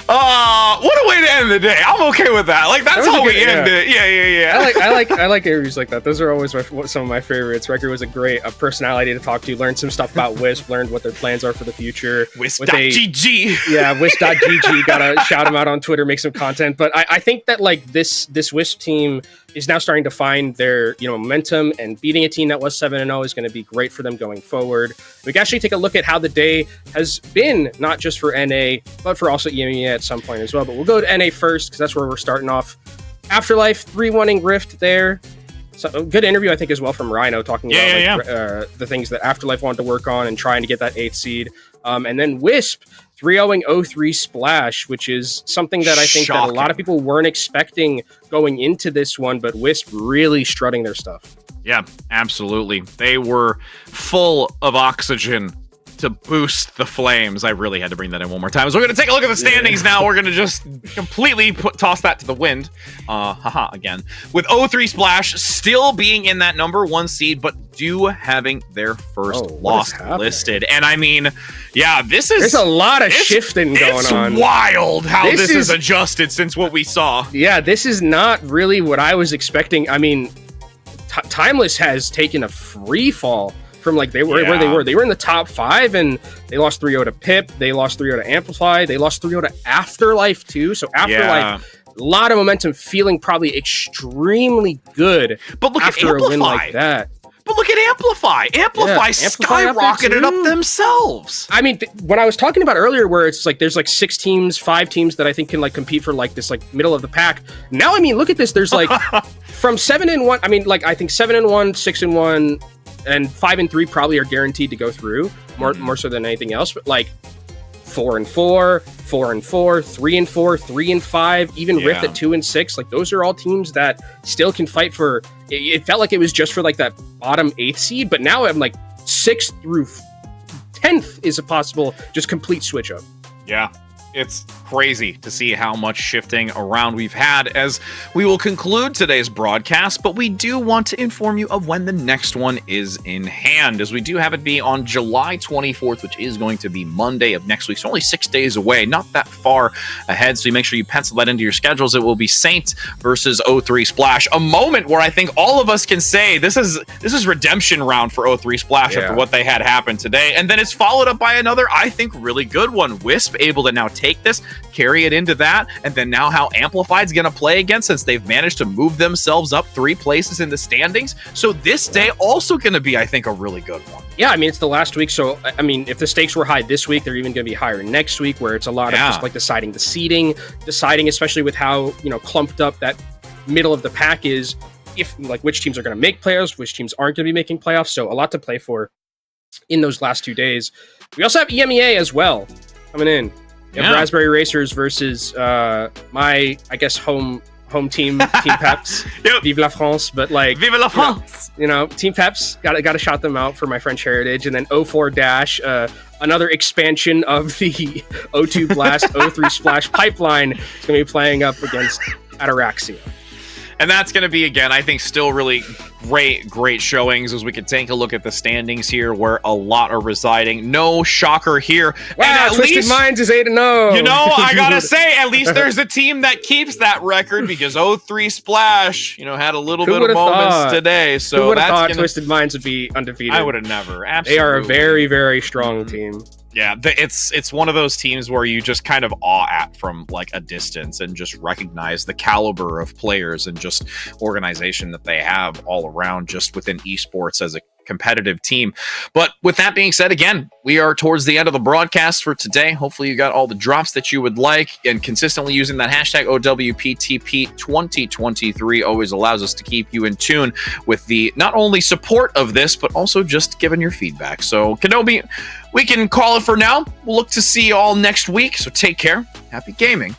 Speaker 1: What a way to end the day. I'm okay with that. Like that's how we end it. Yeah.
Speaker 2: I like interviews like that. Those are always some of my favorites. Riker was a great personality to talk to. Learned some stuff about WISP. Learned what their plans are for the future.
Speaker 1: WISP.gg.
Speaker 2: Yeah, WISP.gg. Gotta shout him out on Twitter. Make some content. But I think that like this WISP team is now starting to find their momentum, and beating a team that was 7-0 is going to be great for them going forward. We can actually take a look at how the day has been, not just for NA, but for also EMEA at some point as well. But we'll go to NA first, because that's where we're starting off. Afterlife 3-1 Rift there. So a good interview, I think, as well from Rhino, talking about the things that Afterlife wanted to work on and trying to get that 8th seed. And then WISP 3-0 O3 Splash, which is something that I think that a lot of people weren't expecting going into this one, but WISP really strutting their stuff.
Speaker 1: Yeah, absolutely. They were full of oxygen to boost the flames. I really had to bring that in one more time. So we're going to take a look at the standings now. We're going to just completely toss that to the wind. Again. With O3 Splash still being in that number 1 seed, but having their first loss listed. And I mean, there's
Speaker 2: a lot of shifting going on.
Speaker 1: It's wild how this is adjusted since what we saw.
Speaker 2: Yeah, this is not really what I was expecting. I mean, Timeless has taken a free fall from like where they were. They were in the top 5, and they lost 3-0 to Pip. They lost 3-0 to Amplify. They lost 3-0 to Afterlife too. So Afterlife, a lot of momentum, feeling probably extremely good.
Speaker 1: But look
Speaker 2: after
Speaker 1: at
Speaker 2: a win like that.
Speaker 1: But look at Amplify. Amplify skyrocketed up themselves.
Speaker 2: I mean, when I was talking about earlier, where it's like there's like 6 teams, 5 teams that I think can like compete for like this like middle of the pack. Now, I mean, look at this. There's like from 7-1. I mean, like I think 7-1, 6-1. And 5-3 probably are guaranteed to go through more so than anything else. But like 4-4, 4-4, 3-4, 3-5, even Rift at 2-6. Like those are all teams that still can fight for. It felt like it was just for like that bottom 8th seed, but now I'm like 6th through 10th is a possible just complete switch up.
Speaker 1: Yeah. It's crazy to see how much shifting around we've had as we will conclude today's broadcast, but we do want to inform you of when the next one is in hand, as we do have it be on July 24th, which is going to be Monday of next week. So only 6 days away, not that far ahead. So you make sure you pencil that into your schedules. It will be Saint versus O3 Splash, a moment where I think all of us can say this is redemption round for O3 Splash after what they had happen today. And then it's followed up by another, I think, really good one. WISP able to now take this, carry it into that, and then now how Amplified's going to play again, since they've managed to move themselves up 3 places in the standings. So this day also going to be, I think, a really good one.
Speaker 2: Yeah, I mean, it's the last week, so I mean, if the stakes were high this week, they're even going to be higher next week, where it's a lot of just like deciding the seeding, especially with how clumped up that middle of the pack is, if like which teams are going to make playoffs, which teams aren't going to be making playoffs. So a lot to play for in those last 2 days. We also have EMEA as well coming in. You have Raspberry Racers versus my, I guess, home team, Team Peps. Vive la France, but like
Speaker 1: Vive la France.
Speaker 2: Team Peps got to shout them out for my French heritage, and then O4 Dash, another expansion of the O2 Blast O3 Splash pipeline, is going to be playing up against Ataraxia.
Speaker 1: And that's going to be, again, I think still really great showings as we can take a look at the standings here where a lot are residing. No shocker here.
Speaker 2: Wow,
Speaker 1: and at
Speaker 2: Twisted
Speaker 1: least,
Speaker 2: Minds is 8-0.
Speaker 1: You know, I got to say, at least there's a team that keeps that record because 0-3 Splash, you know, had a little bit of moments today. So
Speaker 2: who would have thought
Speaker 1: gonna,
Speaker 2: Twisted Minds would be undefeated?
Speaker 1: I would have never. Absolutely.
Speaker 2: They are a very, very strong team.
Speaker 1: Yeah, it's one of those teams where you just kind of awe at from like a distance and just recognize the caliber of players and just organization that they have all around just within esports as a competitive team. But with that being said, again, we are towards the end of the broadcast for today. Hopefully you got all the drops that you would like, and consistently using that hashtag OWPTP2023 always allows us to keep you in tune with the not only support of this, but also just giving your feedback. So Kenobi, we can call it for now. We'll look to see you all next week. So take care, happy gaming,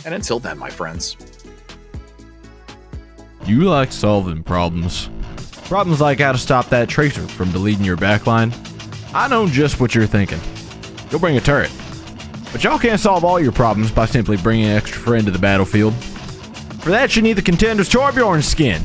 Speaker 1: and until then, my friends.
Speaker 3: You like solving problems. Problems like how to stop that tracer from deleting your backline. I know just what you're thinking. Go bring a turret. But y'all can't solve all your problems by simply bringing an extra friend to the battlefield. For that, you need the Contenders Torbjorn skin.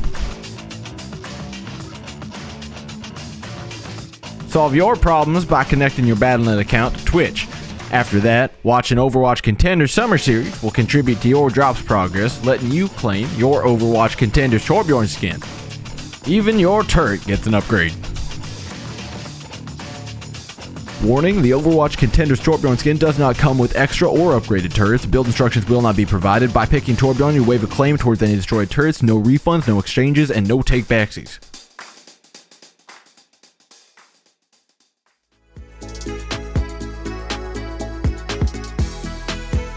Speaker 3: Solve your problems by connecting your Battle.net account to Twitch. After that, watching Overwatch Contenders Summer Series will contribute to your drops progress, letting you claim your Overwatch Contenders Torbjorn skin. Even your turret gets an upgrade. Warning, the Overwatch Contenders Torbjorn skin does not come with extra or upgraded turrets. Build instructions will not be provided. By picking Torbjorn, you waive a claim towards any destroyed turrets. No refunds, no exchanges, and no take-backsies.